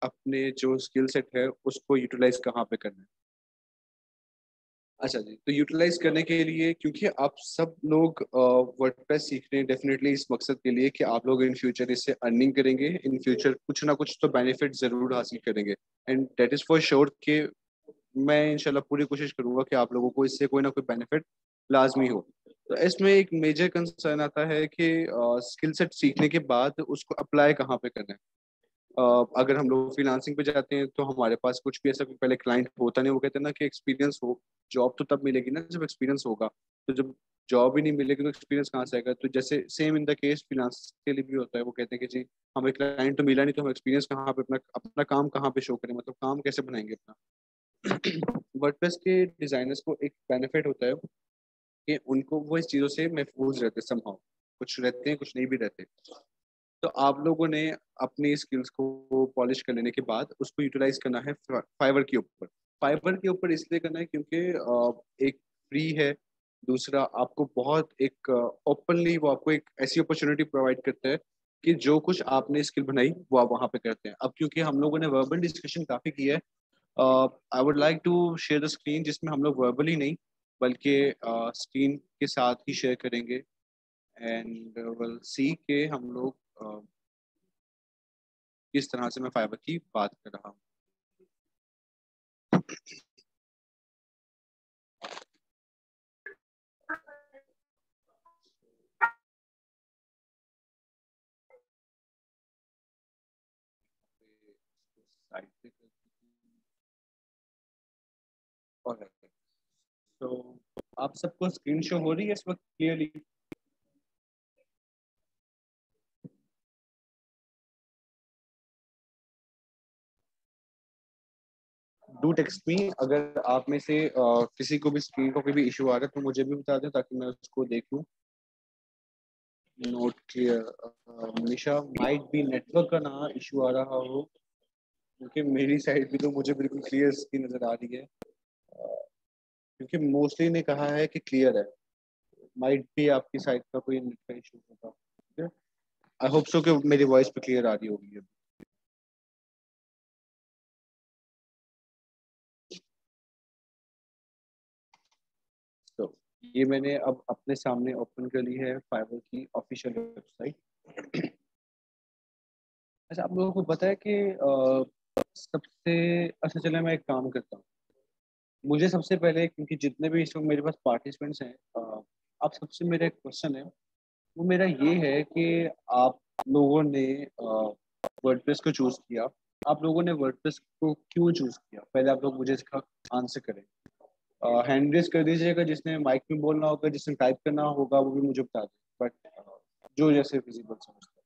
अपने जो स्किल सेट है उसको यूटिलाइज कहाँ पे करना है। अच्छा जी, तो यूटिलाइज करने के लिए, क्योंकि आप सब लोग वर्डप्रेस सीख रहे हैं डेफिनेटली इस मकसद के लिए कि आप लोग इन फ्यूचर इससे अर्निंग करेंगे, इन फ्यूचर कुछ ना कुछ तो बेनिफिट जरूर हासिल करेंगे। And that is for sure कि मैं इंशाल्लाह पूरी कोशिश करूंगा कि आप लोगों को इससे कोई ना कोई बेनिफिट लाजमी हो। तो इसमें एक मेजर कंसर्न आता है कि स्किल सेट सीखने के बाद उसको अप्लाई कहाँ पे करना है। अगर हम लोग फ्रीलांसिंग पे जाते हैं तो हमारे पास कुछ भी ऐसा कोई पहले क्लाइंट होता नहीं। वो कहते हैं ना कि एक्सपीरियंस हो, जॉब तो तब मिलेगी ना जब एक्सपीरियंस होगा। तो जब जॉब ही नहीं मिलेगी तो एक्सपीरियंस कहाँ से आएगा? तो जैसे same in the case freelance के लिए भी होता है। वो कहते हैं कि जी हमें क्लाइंट तो मिला नहीं तो हम एक्सपीरियंस कहाँ पे, अपना अपना काम कहाँ पे शो करें, मतलब काम कैसे बनाएंगे अपना। वर्डप्रेस के डिजाइनर्स को एक बेनिफिट होता है कि उनको वो इस चीज़ों से महफूज रहते समहाउ। कुछ रहते हैं, कुछ नहीं भी रहते। तो आप लोगों ने अपनी स्किल्स को पॉलिश कर लेने के बाद उसको यूटिलाइज करना है फाइवर के ऊपर। फाइवर के ऊपर इसलिए करना है क्योंकि एक फ्री है, दूसरा आपको बहुत एक ओपनली वो आपको एक ऐसी अपॉर्चुनिटी प्रोवाइड करता है कि जो कुछ आपने स्किल बनाई वो आप वहाँ पे करते हैं। अब क्योंकि हम लोगों ने वर्बल डिस्कशन काफ़ी की है, I would like to share the screen जिसमें हम लोग वर्बली नहीं बल्कि स्क्रीन के साथ ही शेयर करेंगे। एंड विल सी के हम लोग किस तरह से मैं फाइबर की बात कर रहा हूँ। तो आप सबको स्क्रीन शो हो रही है इस वक्त क्लियरली? डू टेक्स्ट मी अगर आप में से किसी को भी स्क्रीन का कोई भी इशू आ रहा है तो मुझे भी बता दें ताकि मैं उसको देख लूँ। नोट क्लियर निशा, माइट भी नेटवर्क का ना इशू आ रहा हो क्योंकि मेरी साइड भी तो मुझे बिल्कुल क्लियर स्क्रीन नजर आ रही है। क्योंकि मोस्टली ने कहा है कि क्लियर है, माइट भी आपकी साइड का कोई नेट का इशू होगा। आई होप सो कि मेरी वॉइस पे क्लियर आ रही होगी। तो ये मैंने अब अपने सामने ओपन कर ली है फाइवर की ऑफिशियल वेबसाइट। अच्छा, आप लोगों को पता है कि सबसे अच्छा, चले मैं एक काम करता हूँ। मुझे सबसे पहले, क्योंकि जितने भी इस वक्त मेरे पास पार्टिसिपेंट्स हैं, आप सबसे मेरा एक क्वेश्चन है, वो मेरा ये है कि आप लोगों ने वर्डप्रेस को चूज किया, आप लोगों ने वर्डप्रेस को क्यों चूज किया, पहले आप लोग मुझे इसका आंसर करें। हैंड रेज कर दीजिएगा जिसने माइक में बोलना होगा, जिसने टाइप करना होगा वो भी मुझे बता दें, बट जो जैसे फिजिबल समझता है।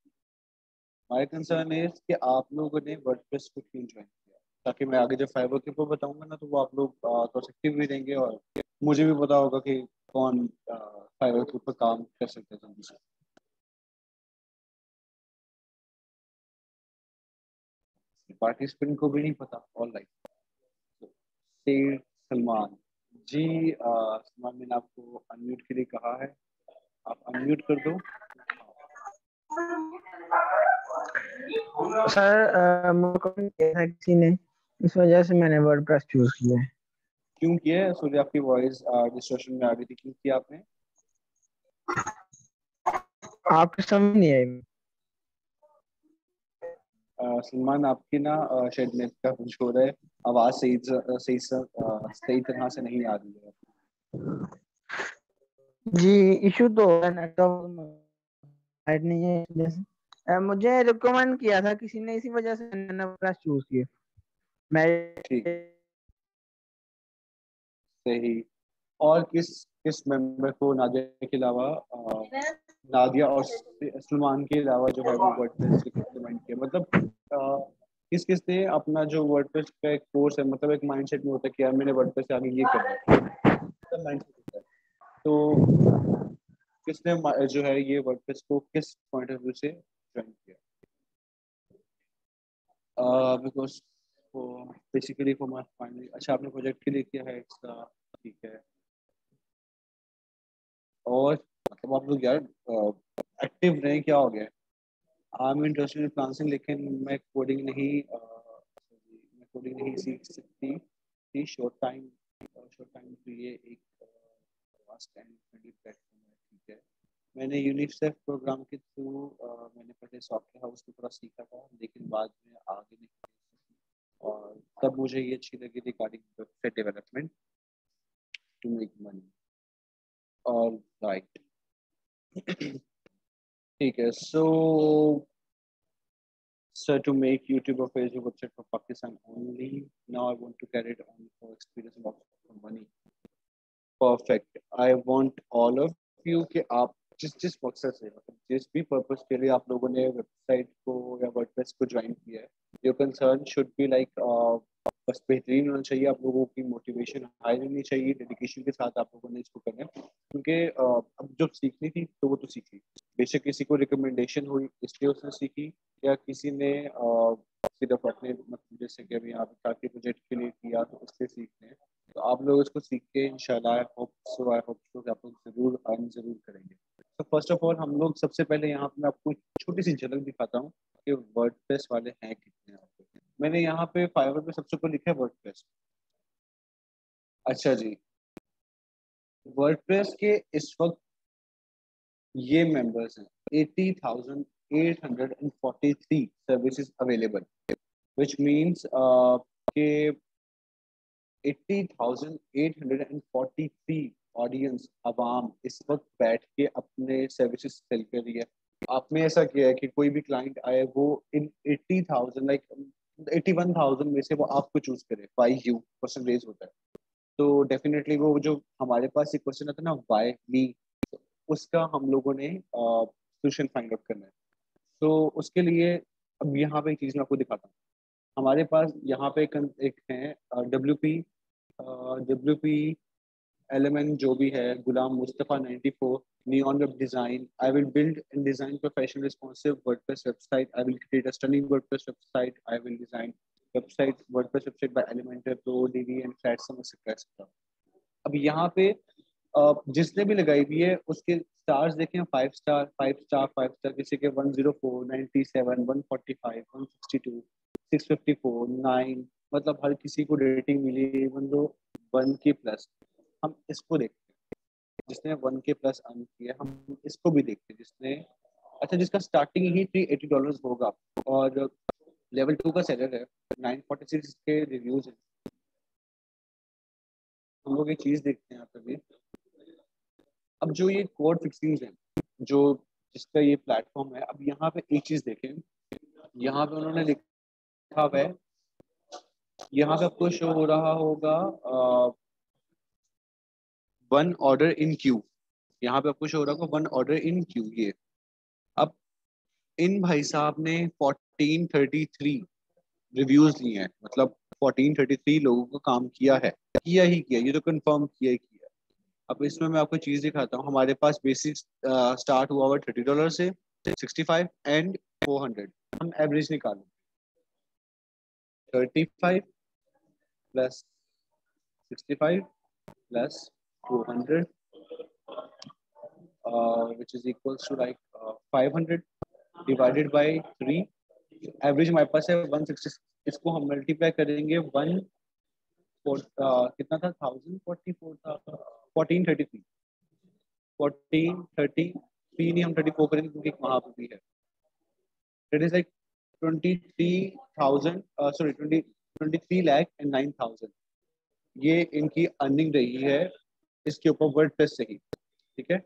माय कंसर्न है कि आप लोगों ने वर्डप्रेस को क्यों ज्वाइन किया, ताकि मैं आगे जब फाइवर के ऊपर बताऊंगा ना, तो वो आप लोग प्रोसेक्टिव भी देंगे और मुझे भी पता होगा कि कौन फाइवर के ऊपर काम कर सकते हैं जल्दी से। पार्टिसिपेंट को भी नहीं पता, ऑल राइट। सेठ सलमान जी, सलमान, मैंने आपको अनम्यूट के लिए कहा है, आप अनम्यूट कर दो। सर मुझको नहीं किया था किसी ने, इस वजह से मैंने वर्डप्रेस चूज किया है। क्यों किया है सूर्य? आपकी वॉइस डिस्टॉर्शन में आ रही थी, क्यों किया आपने? आपको समझ नहीं आई? सलमान, आपकी ना शायद नेट का कुछ हो रहा है, आवाज सही तरह से नहीं आ रही है। जी, इशू तो है, नेटवर्क नहीं है इस वजह से। मुझे रिकमेंड किया था किसी ने, इसी वजह से मैंने वर्डप्रेस चूज किया। मैं ठीक, सही। और किस किस मेंबर को नादिया के अलावा, नादिया और सलमान के अलावा जो है वो वर्डप्रेस रिकमेंड किया, मतलब किस किस ने अपना जो वर्डप्रेस का एक कोर्स है, मतलब एक माइंडसेट में होता है कि यार मैंने वर्डप्रेस से आगे ये करना है, माइंडसेट होता है। तो किसने जो है ये वर्डप्रेस को किस पॉइंट ऑफ व्यू से ज्वाइन किया? Because basically for my final. अच्छा, आपने प्रोजेक्ट के लिए किया है इसका, ठीक है। और मतलब आप लोग यार एक्टिव रहे, क्या हो गया? I am interested in freelancing, लेकिन मैं कोडिंग नहीं सीख सकती थी। शॉर्ट टाइम के लिए एक वास्ट एंड फ्रेंडली प्लेटफॉर्म है, ठीक है। मैंने यूनिसेफ प्रोग्राम के थ्रू मैंने पहले सॉफ्टवेयर हाउस की थोड़ा सीखा था, लेकिन बाद में आगे नहीं, और तब मुझे ये अच्छी लगी regarding website development to make money. All right, ठीक है। So to make YouTube or Facebook website for Pakistan only. Now I want to carry it on for experience and also for money. Perfect. I want all of you कि आप जिस जिस मकसद से, मतलब जिस भी पर्पस के लिए आप लोगों ने वेबसाइट को या वर्डप्रेस को ज्वाइन किया है, your concern should be like, बस बेहतरीन होना चाहिए, आप लोगों की मोटिवेशन हाई रहनी चाहिए, डेडिकेशन के साथ आप लोगों ने इसको करना है, क्योंकि अब जो सीखनी थी तो वो तो सीखी। बेशक किसी को रिकमेंडेशन हुई इसलिए उसने सीखी, या किसी ने सिर्फ अपने, मतलब जैसे कि अभी यहाँ पे ताकि प्रोजेक्ट के लिए किया तो उससे सीखने हैं। तो आप लोग इसको सीख के इंशाल्लाह आई होप सो कि आप लोग जरूर अर्न जरूर करेंगे। तो फर्स्ट ऑफ ऑल हम लोग सबसे पहले यहाँ पे मैं आपको एक छोटी सी झलक दिखाता हूँ कि वर्डप्रेस वाले हैं कितने यहाँ पे। मैंने यहाँ पे फाइवर पे सबसे ऊपर लिखा है वर्डप्रेस। अच्छा जी, वर्डप्रेस के इस वक्त ये मेंबर्स हैं 80,843 सर्विसेज अवेलेबल, विच मीन्स के 80,843 ऑडियंस अवाम इस वक्त बैठ के अपने सर्विसेज सेल कर रही है। आपने ऐसा किया है कि कोई भी क्लाइंट आए, वो इन 80,000 लाइक 81,000 में से वो आपको चूज करे, वाई यू क्वेश्चन रेज होता है। तो डेफिनेटली वो जो हमारे पास एक क्वेश्चन आता है ना, वाई मी, उसका हम लोगों ने सोल्यूशन फाइंड आउट करना है। तो उसके लिए अब यहाँ पे एक चीज़ मैं आपको दिखाता हूँ। हमारे पास यहाँ पे एक है डब्ल्यू पी एलिमेंट जो भी है, Ghulam Mustafa 94, neon web design. I will build and design professional responsive WordPress website. I will create a stunning WordPress website. I will design WordPress website by Elementor pro Divi and Flatsome etcetera. अब यहाँ पे जिसने भी लगाई हुई है उसके स्टार्स देखें, 5 स्टार 5 स्टार 5 स्टार, किसी के 104 97 145 162 654 9, मतलब हर किसी को रेटिंग मिली, इवन दो 1 के प्लस। हम इसको देखते हैं, जिसने 1K प्लस अर्न किया, हम इसको भी देखते हैं जिसने, अच्छा जिसका स्टार्टिंग ही $380 होगा और लेवल 2 का सेलर है, 946 के रिव्यूज हैं। हम लोग ये चीज़ देखते हैं यहाँ पे भी। अब जो ये कोड फिक्सिंग्स हैं, जो जिसका ये प्लेटफॉर्म है, अब यहाँ पे एक चीज़ देखें, यहाँ पे उन्होंने लिखा हुआ है, यहाँ पे आपको शो हो रहा होगा 1 ऑर्डर इन क्यू, यहाँ पे आपको शो हो रहा होगा 1 ऑर्डर इन क्यू। ये अब इन भाई साहब ने 1433 रिव्यूज लिए हैं, मतलब 1433 लोगों को काम किया है, किया ही किया, ये तो कंफर्म किया ही किया। अब इसमें मैं आपको चीज दिखाता हूँ, हमारे पास बेसिक स्टार्ट हुआ हुआ $30 से, 65 एंड 400। हम एवरेज निकालें, 35 plus 65 plus 400 which is equals to like 500 divided by 3। Average हमारे पास है 160। इसको हम मल्टीप्लाई करेंगे 1 कितना था, 1044 था, 1433 नहीं, हम 34 करेंगे क्योंकि वहां पे भी है। इट इज लाइक 23,000 सॉरी 23,09,000 ये इनकी अर्निंग रही है इसके ऊपर वर्डप्रेस से ही, ठीक है।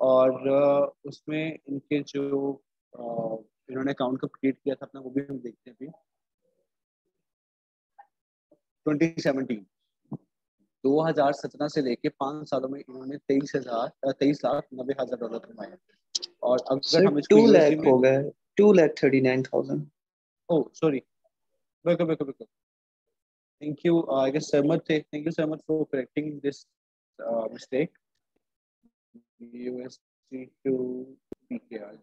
और उसमें इनके जो इन्होंने अकाउंट को क्रिएट किया था अपना, वो भी हम देखते हैं अभी। 2017 से लेके 5 सालों में इन्होंने 23,90,000 डॉलर कमाए हैं। और अगर हम इसको 2 USD लाख में, हो गए, 2,39,000। ओह सॉरी, बिल्कुल। थैंक यू, आई गेस सहमत थे, थैंक यू सहमत for correcting this mistake. USD to PKR,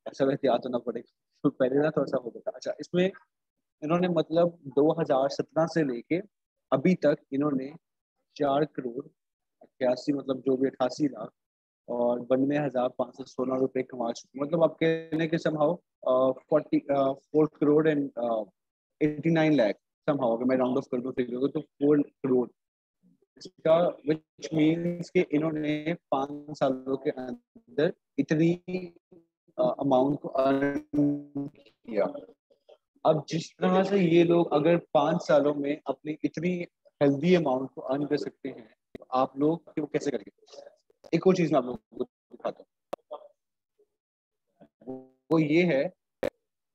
ऐसा वैसे याद होना पड़ेगा, तो पहले ना थोड़ा सा हो गया। अच्छा, इसमें इन्होंने मतलब 2017 से लेके अभी तक इन्होंने 4,88,00,000 मतलब जो भी 88 लाख और 92,516 रुपए कमा चुके। मतलब आप कहने के somehow 4 crore and 89 lakh somehow, अगर मैं राउंड ऑफ कर दूं फिगर को तो 4 करोड़। इसका विच मीन्स कि इन्होंने 5 सालों के अंदर इतनी अमाउंट को अर्न किया। अब जिस तरह से ये लोग अगर 5 सालों में अपनी इतनी हेल्दी अमाउंट को अर्न कर सकते हैं, तो आप लोग वो कैसे करेंगे? एक और चीज मैं आप लोगों को दिखाता हूँ, वो ये है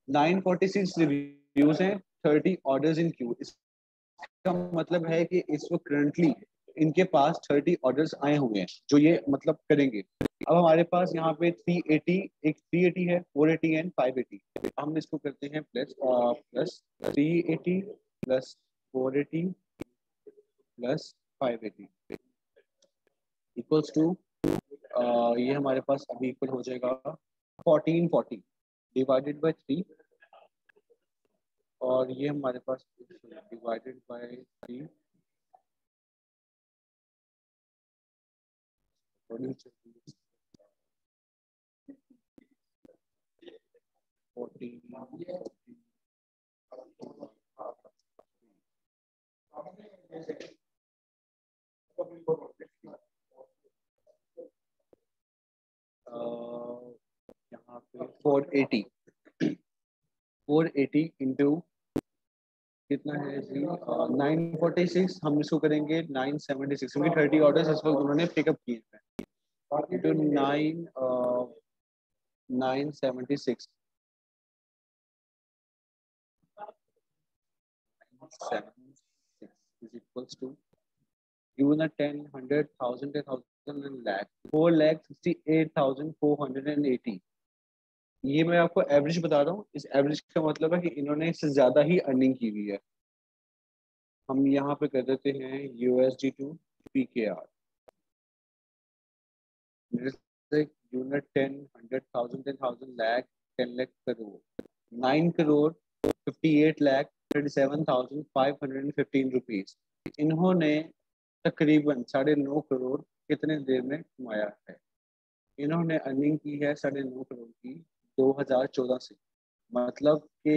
946 रिव्यूज हैं, 30 ऑर्डर्स इन क्यू। इसका मतलब है कि इस वक्त करंटली इनके पास 30 ऑर्डर्स आए हुए हैं जो ये मतलब करेंगे। अब हमारे पास यहाँ पे 380, एक 380 है, 480 एंड 580। हम इसको करते हैं plus 380 plus 480 plus 580 equals to ये हमारे पास अभी इक्वल हो जाएगा 1440 डिवाइडेड बाय 3, और ये हमारे पास डिवाइडेड बाय 3 यहाँ पे 480 इंटू कितना है जी 946, हम इसको करेंगे 976 क्योंकि 30 ऑर्डर्स इस वक्त उन्होंने पिकअप किए हैं। Into 976 is equals to given a 10, 100, 1,000, 10,000 and lakh, 4,68,480। ये मैं आपको एवरेज बता रहा हूँ। इस एवरेज का मतलब है कि इन्होंने इससे ज्यादा ही अर्निंग की हुई है। हम यहाँ पे कर देते हैं USD to PKR, unit 10, 100,000, 10,000 lakh, 10 lakh crore, 9 crore 58,37,515 rupees इन्होंने तकरीबन 9.5 करोड़ कितने देर में कमाया है। इन्होंने अर्निंग की है 9.5 करोड़ की 2014 से, मतलब कि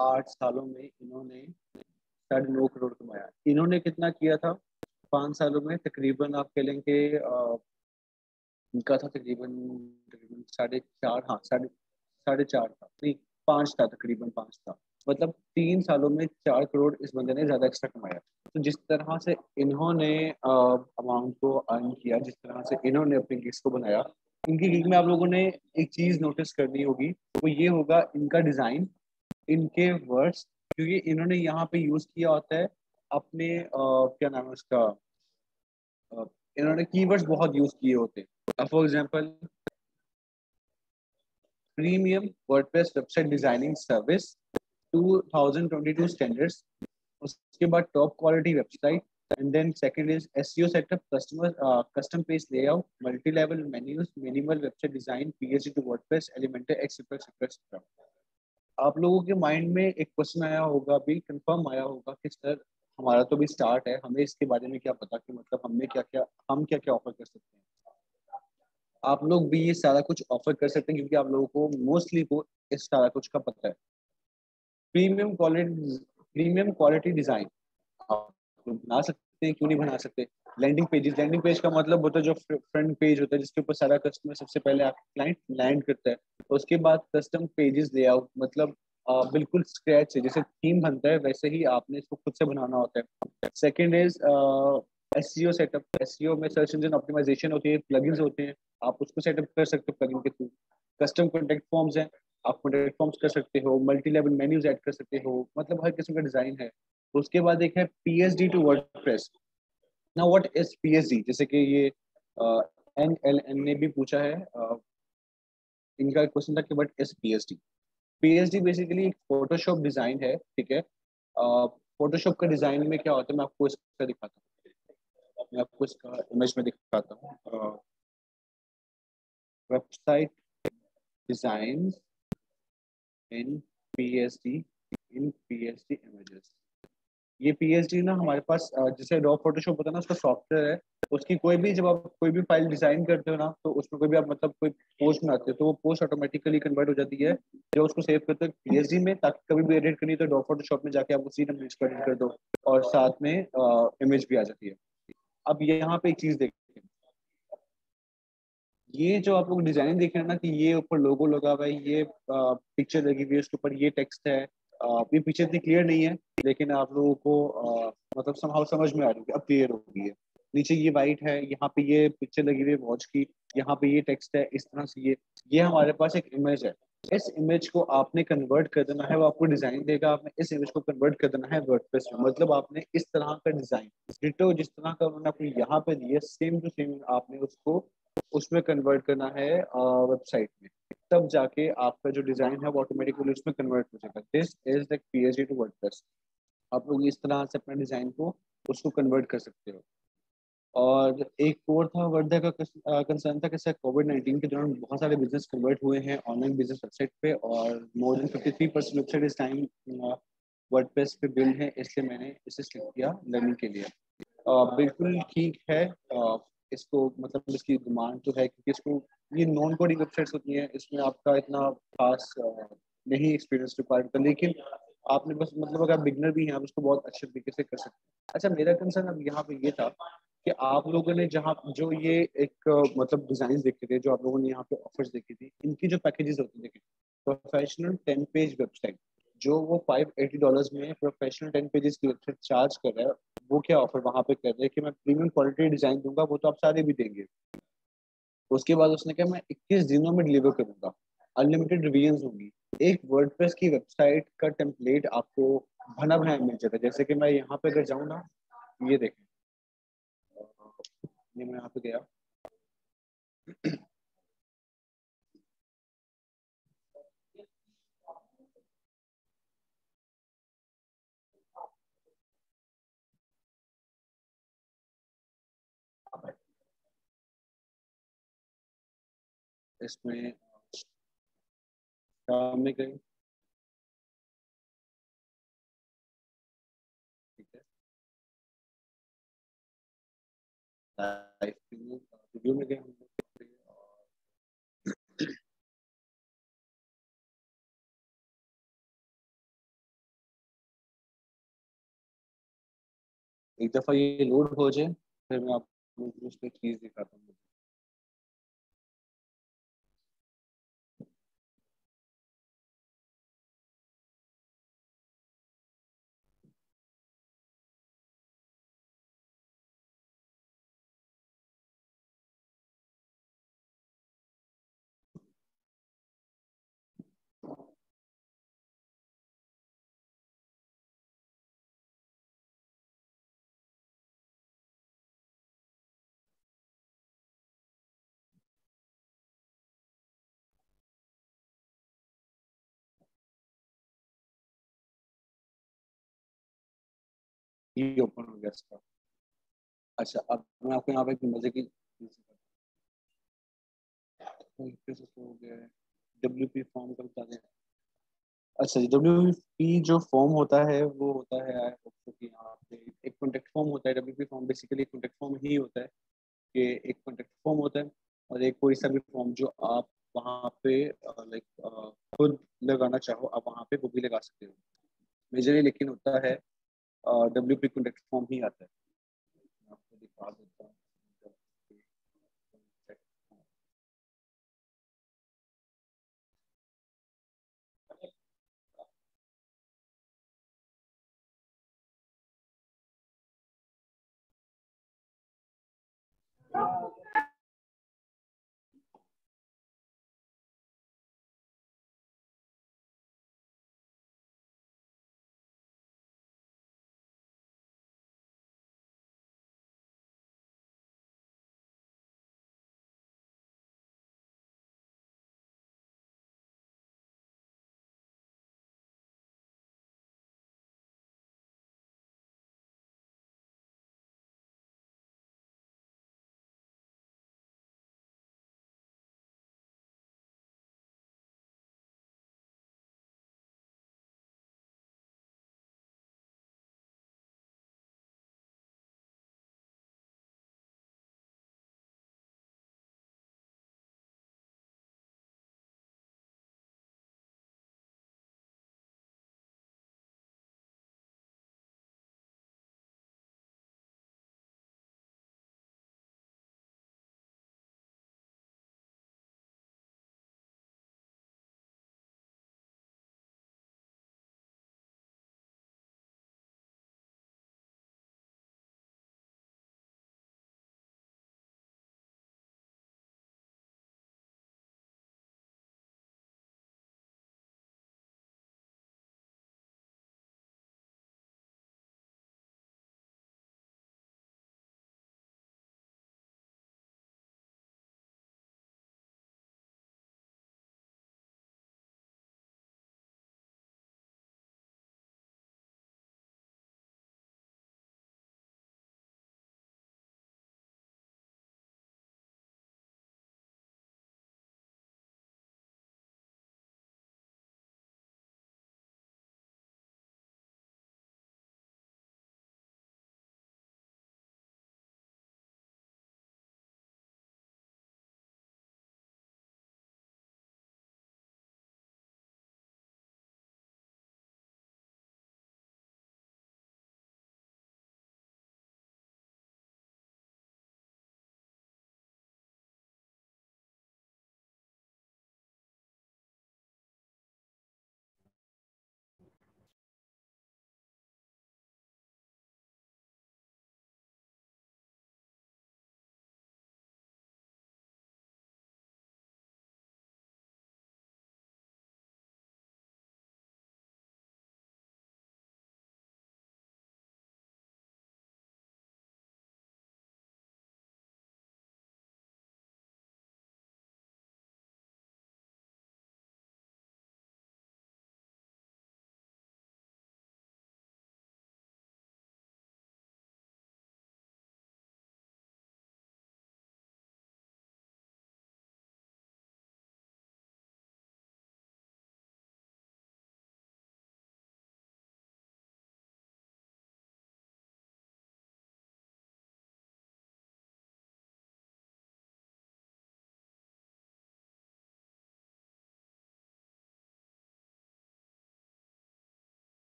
8 सालों में इन्होंने 9.5 करोड़ कमाया। इन्होंने कितना किया था 5 सालों में? तकरीबन आप कह लेंगे इनका था तकरीबन तकरीबन 4.5, हाँ 4.5 था, नहीं 5 था, तकरीबन 5 था। मतलब 3 सालों में 4 करोड़ इस बंदे ने ज्यादा एक्स्ट्रा कमाया। तो जिस तरह से इन्होंने अमाउंट को अर्न किया, जिस तरह से इन्होंने अपने गिग्स को बनाया, इनकी गिग में आप लोगों ने एक चीज नोटिस करनी होगी, वो ये होगा इनका डिजाइन, इनके वर्ड्स, क्योंकि इन्होंने यहाँ पे यूज किया होता है अपने क्या नाम है उसका, इन्होंने कीवर्ड्स बहुत यूज किए होते हैं। For example premium WordPress website designing service 2022 standards, उसके बाद top quality website, and then second is SEO setup, customer custom page layout, multi level menus, minimal website design, PhD to WordPress, Elementor etcetera etcetera etcetera. आप लोगों के माइंड में एक क्वेश्चन आया होगा भी, कंफर्म आया होगा कि सर हमारा तो भी स्टार्ट है, हमें इसके बारे में क्या पता कि मतलब हम क्या क्या ऑफर कर सकते हैं। आप लोग भी ये सारा कुछ ऑफर कर सकते हैं क्योंकि आप लोगों को मोस्टली को इस सारा कुछ का पता है। प्रीमियम क्वालिटी डिजाइन आप लोग बना सकते हैं, क्यों नहीं बना सकते। लैंडिंग पेज का मतलब होता है जो फ्रंट पेज होता है जिसके ऊपर सारा कस्टमर सबसे पहले आपका क्लाइंट लैंड करता है। उसके बाद कस्टम पेजेस लेआउट, मतलब बिल्कुल स्क्रैच से जैसे थीम बनता है वैसे ही आपने इसको खुद से बनाना होता है। Second is SEO setup. SEO में सर्च इंजन ऑप्टिमाइजेशन होती है, प्लगइन्स होते हैं, आप उसको सेटअप कर सकते हो प्लगइन के थ्रू। कस्टम कॉन्टेक्ट फॉर्म्स हैं, आप कॉन्टेक्ट फॉर्म्स कर सकते हो, मल्टी लेवल मेन्यूज ऐड कर सकते हो, मतलब हर किस्म का डिजाइन है। उसके बाद एक है PhD to WordPress. Now what is PhD, जैसे कि ये एनएलएन ने भी पूछा है, इनका क्वेश्चन था कि what is PhD. PhD basically एक फोटोशॉप डिजाइन है, ठीक है। फोटोशॉप का डिजाइन में क्या होता है, मैं आपको इसका दिखाता हूँ, मैं आपको इसका इमेज में दिखाता हूँ। वेबसाइट डिजाइन इन पीएचडी, इन पीएचडी इमेजेस। ये पीएचडी ना हमारे पास जैसे डॉ फोटोशॉप होता है ना, उसका सॉफ्टवेयर है। उसकी कोई भी जब आप कोई भी फाइल डिजाइन करते हो ना, तो उसमें कोई भी आप मतलब कोई पोस्ट बनाते हो तो वो पोस्ट ऑटोमेटिकली कन्वर्ट हो जाती है, जो उसको सेव करते हो पीएचडी में, ताकि कभी भी एडिट करनी तो डॉ फोटोशॉप में जाके आप उसी इमेज को एडिट कर दो और साथ में इमेज भी आ जाती है। अब यहाँ पे एक चीज देखिए, ये जो आप लोग डिजाइन देख रहे हैं ना कि ये ऊपर लोगो लगा हुआ है, ये पिक्चर लगी हुई है, उसके ऊपर ये टेक्स्ट है। ये पिक्चर इतनी क्लियर नहीं है लेकिन आप लोगों को मतलब समझ समझ में आ रही है, अब क्लियर हो गई है। नीचे ये वाइट है, यहाँ पे ये पिक्चर लगी हुई है वॉच की, यहाँ पे ये टेक्स्ट है, इस तरह से ये हमारे पास एक इमेज है। इस इमेज को आपने कन्वर्ट कर देना है, वो आपको डिजाइन देगा, आपने इस इमेज को कन्वर्ट कर देना है वर्डप्रेस में। मतलब आपने इस तरह का डिजाइन डिटो जिस तरह का उन्होंने आपको यहाँ पे दिया, सेम टू सेम आपने उसको उसमें कन्वर्ट करना है वेबसाइट में, तब जाके आपका जो डिजाइन है वो ऑटोमेटिकली उसमें कन्वर्ट हो जाएगा। This is the PhD to WordPress. आप लोग इस तरह से अपने डिजाइन को उसको कन्वर्ट कर सकते हो। और एक और था वर्धा का कंसर्न था कि सर कोविड-19 के दौरान बहुत सारे बिजनेस कन्वर्ट हुए हैं ऑनलाइन बिजनेस वेबसाइट पे, और मोर देन 53% वेबसाइट इस टाइम वर्डप्रेस पे बिल्ड है, इसलिए मैंने इसे सिलेक्ट किया लर्निंग के लिए। बिल्कुल ठीक है। इसको मतलब इसकी डिमांड तो है क्योंकि इसको ये नॉन कोडिंग वेबसाइट्स होती हैं, इसमें आपका इतना खास नहीं एक्सपीरियंस रिक्वायर्ड होता, लेकिन आपने बस मतलब अगर बिगनर भी हैं आप उसको बहुत अच्छे तरीके से कर सकते हैं। अच्छा, मेरा कंसर्न अब यहाँ पे ये था कि आप लोगों ने जहाँ जो ये एक मतलब डिजाइन देखे थे, जो आप लोगों ने यहाँ पे ऑफर्स देखी थी, इनकी जो पैकेजेस होते थे, प्रोफेशनल 10 पेज वेबसाइट, जो वो $580 में प्रोफेशनल 10 पेजेस की वेबसाइट चार्ज कर रहा है, वो क्या ऑफर वहां पे कर रहे हैं कि मैं प्रीमियम क्वालिटी डिजाइन दूंगा, वो तो आप सारे भी देंगे। उसके बाद उसने कहा मैं 21 दिनों में डिलीवर करूंगा, अनलिमिटेड रिवीजन होंगी। एक वर्डप्रेस की वेबसाइट का टेम्पलेट आपको बना बनाया मिल जाता है। जैसे कि मैं यहाँ पे अगर जाऊँ ना, ये देखें, ये मैं यहाँ पे गया, इसमें काम में गए, ठीक है, लाइव रिव्यू में गए हम लोग, एक दफा ये लोड हो जाए फिर मैं आपको उसमें चीज दिखाता हूँ। ये ओपन हो गया इसका। अच्छा अब मैं आपको यहाँ पे एक मजे की चीज़ दिखाता हूँ। फिर से हो गया है WP फॉर्म का बता दें। अच्छा जी, WP जो फॉर्म होता है वो होता है आई होप सो कि यहाँ पे एक कॉन्टेक्ट फॉर्म होता है। WP फॉर्म बेसिकली एक कॉन्टेक्ट फॉर्म ही होता है कि एक कॉन्टेक्ट फॉर्म होता है और एक कोई सा भी फॉर्म जो आप वहाँ पे लाइक खुद लगाना चाहो आप वहाँ पे वो भी लगा सकते हो मेजरली, लेकिन होता है WP कॉन्टेक्ट फॉर्म ही आता है। मैं आपको दिखा देता हूँ।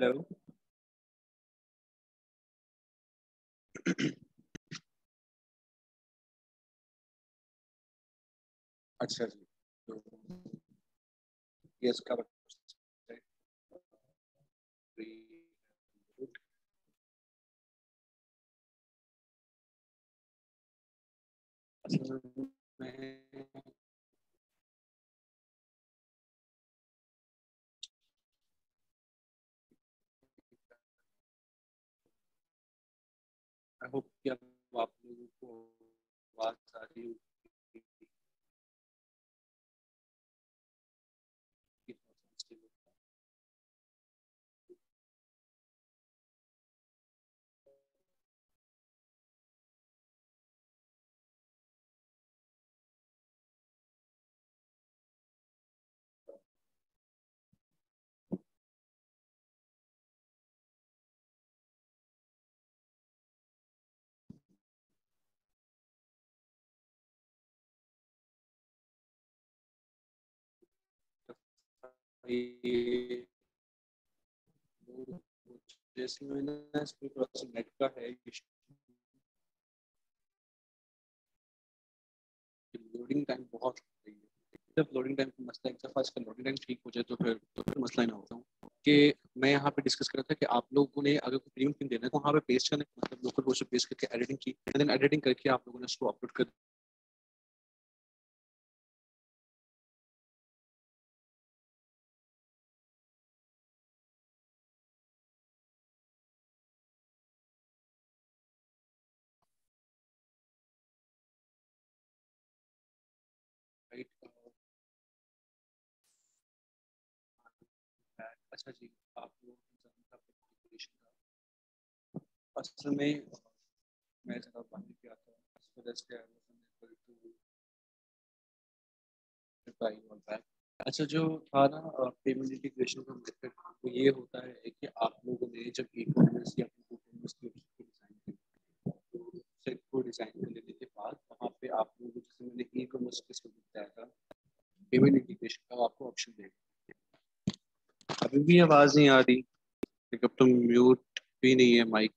हेलो। अच्छा जी, तो ये इसका असल में आई होप कि अब आप लोगों को आवाज आ रही होगी। ये जैसे मैंने इसमें थोड़ा सा नेट का है लोडिंग टाइम बहुत हो रही है। जब लोडिंग टाइम का मसला एक दफा इसका लोडिंग टाइम ठीक हो जाए तो फिर मसला ही ना होता हूँ कि मैं यहाँ पे डिस्कस कर रहा था कि आप लोगों ने अगर कोई प्रीमियम पिन देना है तो वहाँ पे पेस्ट करने मतलब लोकल वो से पेस्ट करके एडिटिंग की देन एडिटिंग करके आप लोगों ने उसको अपलोड कर राइट। अच्छा जी, आप लोगों का असल में मैं ज़रा बाहर गया था इस वजह से I was unable to reply all back. अच्छा जो था ना पेमेंट इंटीग्रेशन का मेथड वो ये होता है कि आप लोगों ने जब ई कॉमर्स या कॉमर्स की वेबसाइट को डिज़ाइन की वेबसाइट को डिज़ाइन कर लेने के बाद वहाँ पे आप लोगों को जैसे मैंने ई कॉमर्स के इसमें बताया था पेमेंट इंटीग्रेशन का आपको ऑप्शन देगा। अभी भी आवाज़ नहीं आ रही लेकिन अब तो म्यूट भी नहीं है माइक।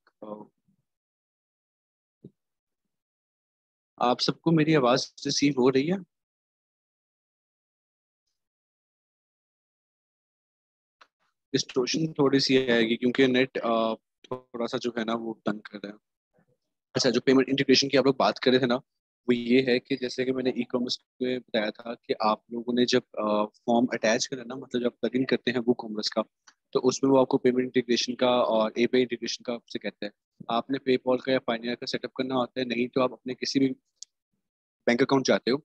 आप सबको मेरी आवाज़ रिसीव हो रही है? डिस्टॉर्शन थोड़ी सी आएगी क्योंकि नेट थोड़ा सा जो है ना वो तंग कर रहा है। अच्छा जो पेमेंट इंटीग्रेशन की आप लोग बात कर रहे थे ना वो ये है कि जैसे कि मैंने ई कॉमर्स में बताया था कि आप लोगों ने जब फॉर्म अटैच करा ना मतलब जब प्लगइन करते हैं वो कॉमर्स का तो उसमें वो आपको पेमेंट इंटीग्रेशन का और एपीआई इंटीग्रेशन का आपसे कहता है। आपने पेपॉल का या पाइनियर का सेटअप करना होता है नहीं तो आप अपने किसी भी बैंक अकाउंट चाहते हो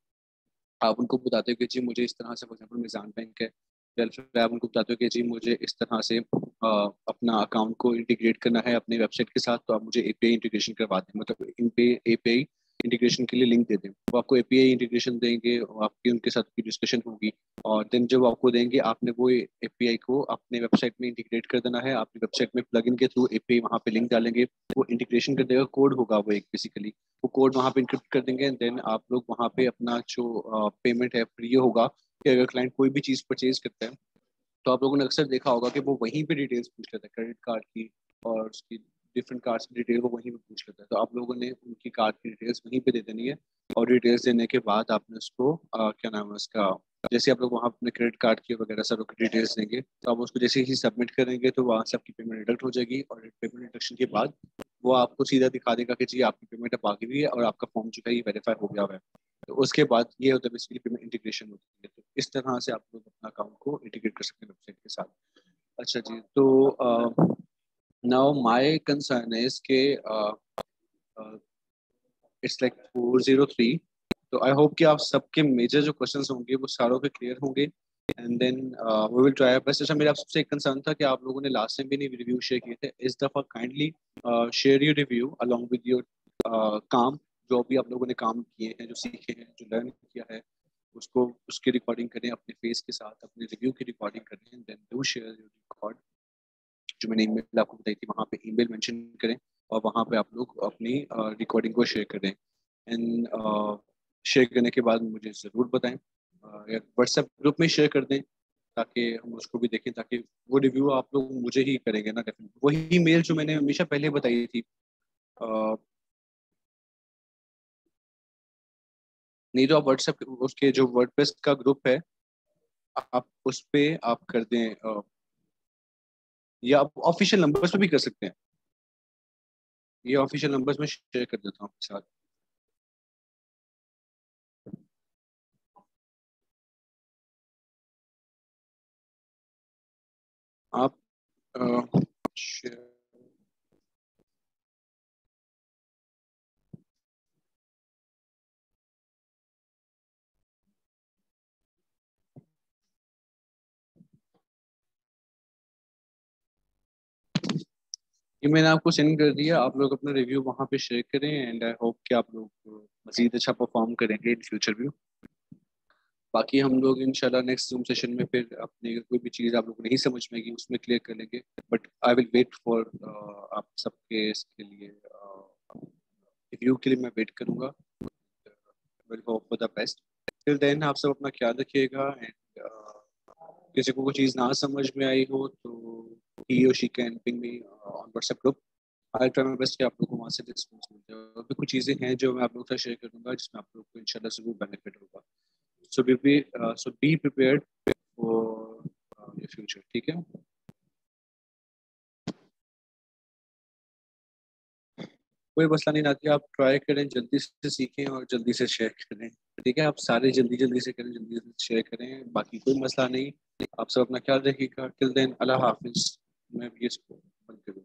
आप उनको बताते हो कि जी मुझे इस तरह से फॉर एग्जाम्पल मिजान बैंक है या फिर आप उनको बताते हो कि जी मुझे इस तरह से अपना अकाउंट को इंटीग्रेट करना है अपने वेबसाइट के साथ तो आप मुझे एपीआई इंटीग्रेशन करवा दें मतलब इन पे एपीआई इंटीग्रेशन के लिए लिंक दे दें। वो आपको एपीआई इंटीग्रेशन देंगे और आपकी उनके साथ की डिस्कशन होगी और देन जब आपको देंगे आपने वो एपीआई को अपने वेबसाइट में इंटीग्रेट कर देना है। आपकी वेबसाइट में प्लगइन के थ्रू एपीआई वहाँ पे लिंक डालेंगे वो इंटीग्रेशन कर देगा कोड होगा वो एक बेसिकली वो कोड वहाँ पे इंक्रिप्ट कर देंगे देन आप लोग वहाँ पे अपना जो पेमेंट है फिर ये होगा कि अगर क्लाइंट कोई भी चीज़ परचेज करता है तो आप लोगों ने अक्सर देखा होगा कि वो वहीं पे डिटेल्स पूछ लेता है क्रेडिट कार्ड की और उसकी डिफरेंट कार्ड्स की डिटेल वो वहीं पे पूछ लेता है तो आप लोगों ने उनकी कार्ड की डिटेल्स वहीं पे दे देनी है और डिटेल्स देने के बाद आपने उसको क्या नाम है उसका जैसे आप लोग वहाँ अपने क्रेडिट कार्ड की वगैरह सब डिटेल्स देंगे तो आप उसको जैसे ही सबमिट करेंगे तो वहाँ से आपकी पेमेंट डिडक्ट हो जाएगी और पेमेंट डिडक्शन के बाद वो आपको सीधा दिखा देगा कि जी आपकी पेमेंट अब आ गई हुई है और आपका फॉर्म जो है ये वेरीफाई हो गया हुआ है। तो उसके बाद ये होता है बेसिकली पेमेंट इंटीग्रेशन होती है तो इस तरह से आप लोग अपना अकाउंट को इंटीग्रेट कर सकते हैं वेबसाइट के साथ। अच्छा जी तो नाउ माय कंसर्न इज के इट्स लाइक 403 तो आई होप कि आप सबके मेजर जो क्वेश्चंस होंगे वो सारों के क्लियर होंगे and then we will try best. अच्छा मेरा आपसे एक कंसर्न था कि आप लोगों ने लास्ट टाइम भी नहीं रिव्यू शेयर किए थे इस दफा kindly share your review along with your काम जो भी आप लोगों ने काम किए हैं जो सीखे हैं जो लर्न किया है उसको उसकी रिकॉर्डिंग करें अपने फेस के साथ अपने रिव्यू की रिकॉर्डिंग करें then do share your record जो मैंने ईमेल आपको बताई थी वहाँ पे ईमेल मेंशन करें और वहाँ पे आप लोग अपनी रिकॉर्डिंग को शेयर करें एंड शेयर करने के बाद मुझे ज़रूर बताएं या व्हाट्सएप ग्रुप में शेयर कर दें ताकि हम उसको भी देखें, ताकि वो रिव्यू आप लोग मुझे ही करेंगे ना डेफिनेटली। वही मेल जो मैंने हमेशा पहले बताई थी, नहीं तो आप व्हाट्सएप उसके जो वर्डप्रेस का ग्रुप है आप उस पे आप कर दें, या आप ऑफिशियल नंबर्स पे भी कर सकते हैं। ये ऑफिशियल नंबर्स में शेयर कर देता हूँ आपके साथ। आप share- ये मैंने आपको सेंड कर दिया, आप लोग अपना रिव्यू वहाँ पे शेयर करें एंड आई होप कि आप लोग मजीद अच्छा परफॉर्म करेंगे इन फ्यूचर भी। बाकी हम लोग इंशाल्लाह नेक्स्ट जूम सेशन में फिर अपनी कोई भी चीज़ आप लोग को नहीं समझ में आएगी उसमें क्लियर कर लेंगे। But I will wait for आप सबके इसके लिए रिव्यू के लिए मैं वेट करूँगा। Will hope for the best. Till then आप सब अपना ख्याल रखिएगा एंड किसी को कोई चीज़ ना समझ में आई हो तो he or she can ping me on WhatsApp group. I'll try my best कि आप लोग को वहाँ से रिस्पॉन्स मिल जाए। और भी कुछ चीज़ें हैं जो मैं आप लोगों के साथ शेयर करूँगा जिसमें आप लोग को इंशाल्लाह ज़रूर बेनिफिट होगा। So be prepared for your future, ठीक है। कोई मसला नहीं आती, आप ट्राई करें, जल्दी से सीखें और जल्दी से शेयर करें, ठीक है। आप सारे जल्दी जल्दी से करें, जल्दी जल्दी शेयर करें, बाकी कोई मसला नहीं। आप सब अपना ख्याल रखिएगा। टिल देन अल्लाह हाफिज। मैं भी इसको बंद करूँ।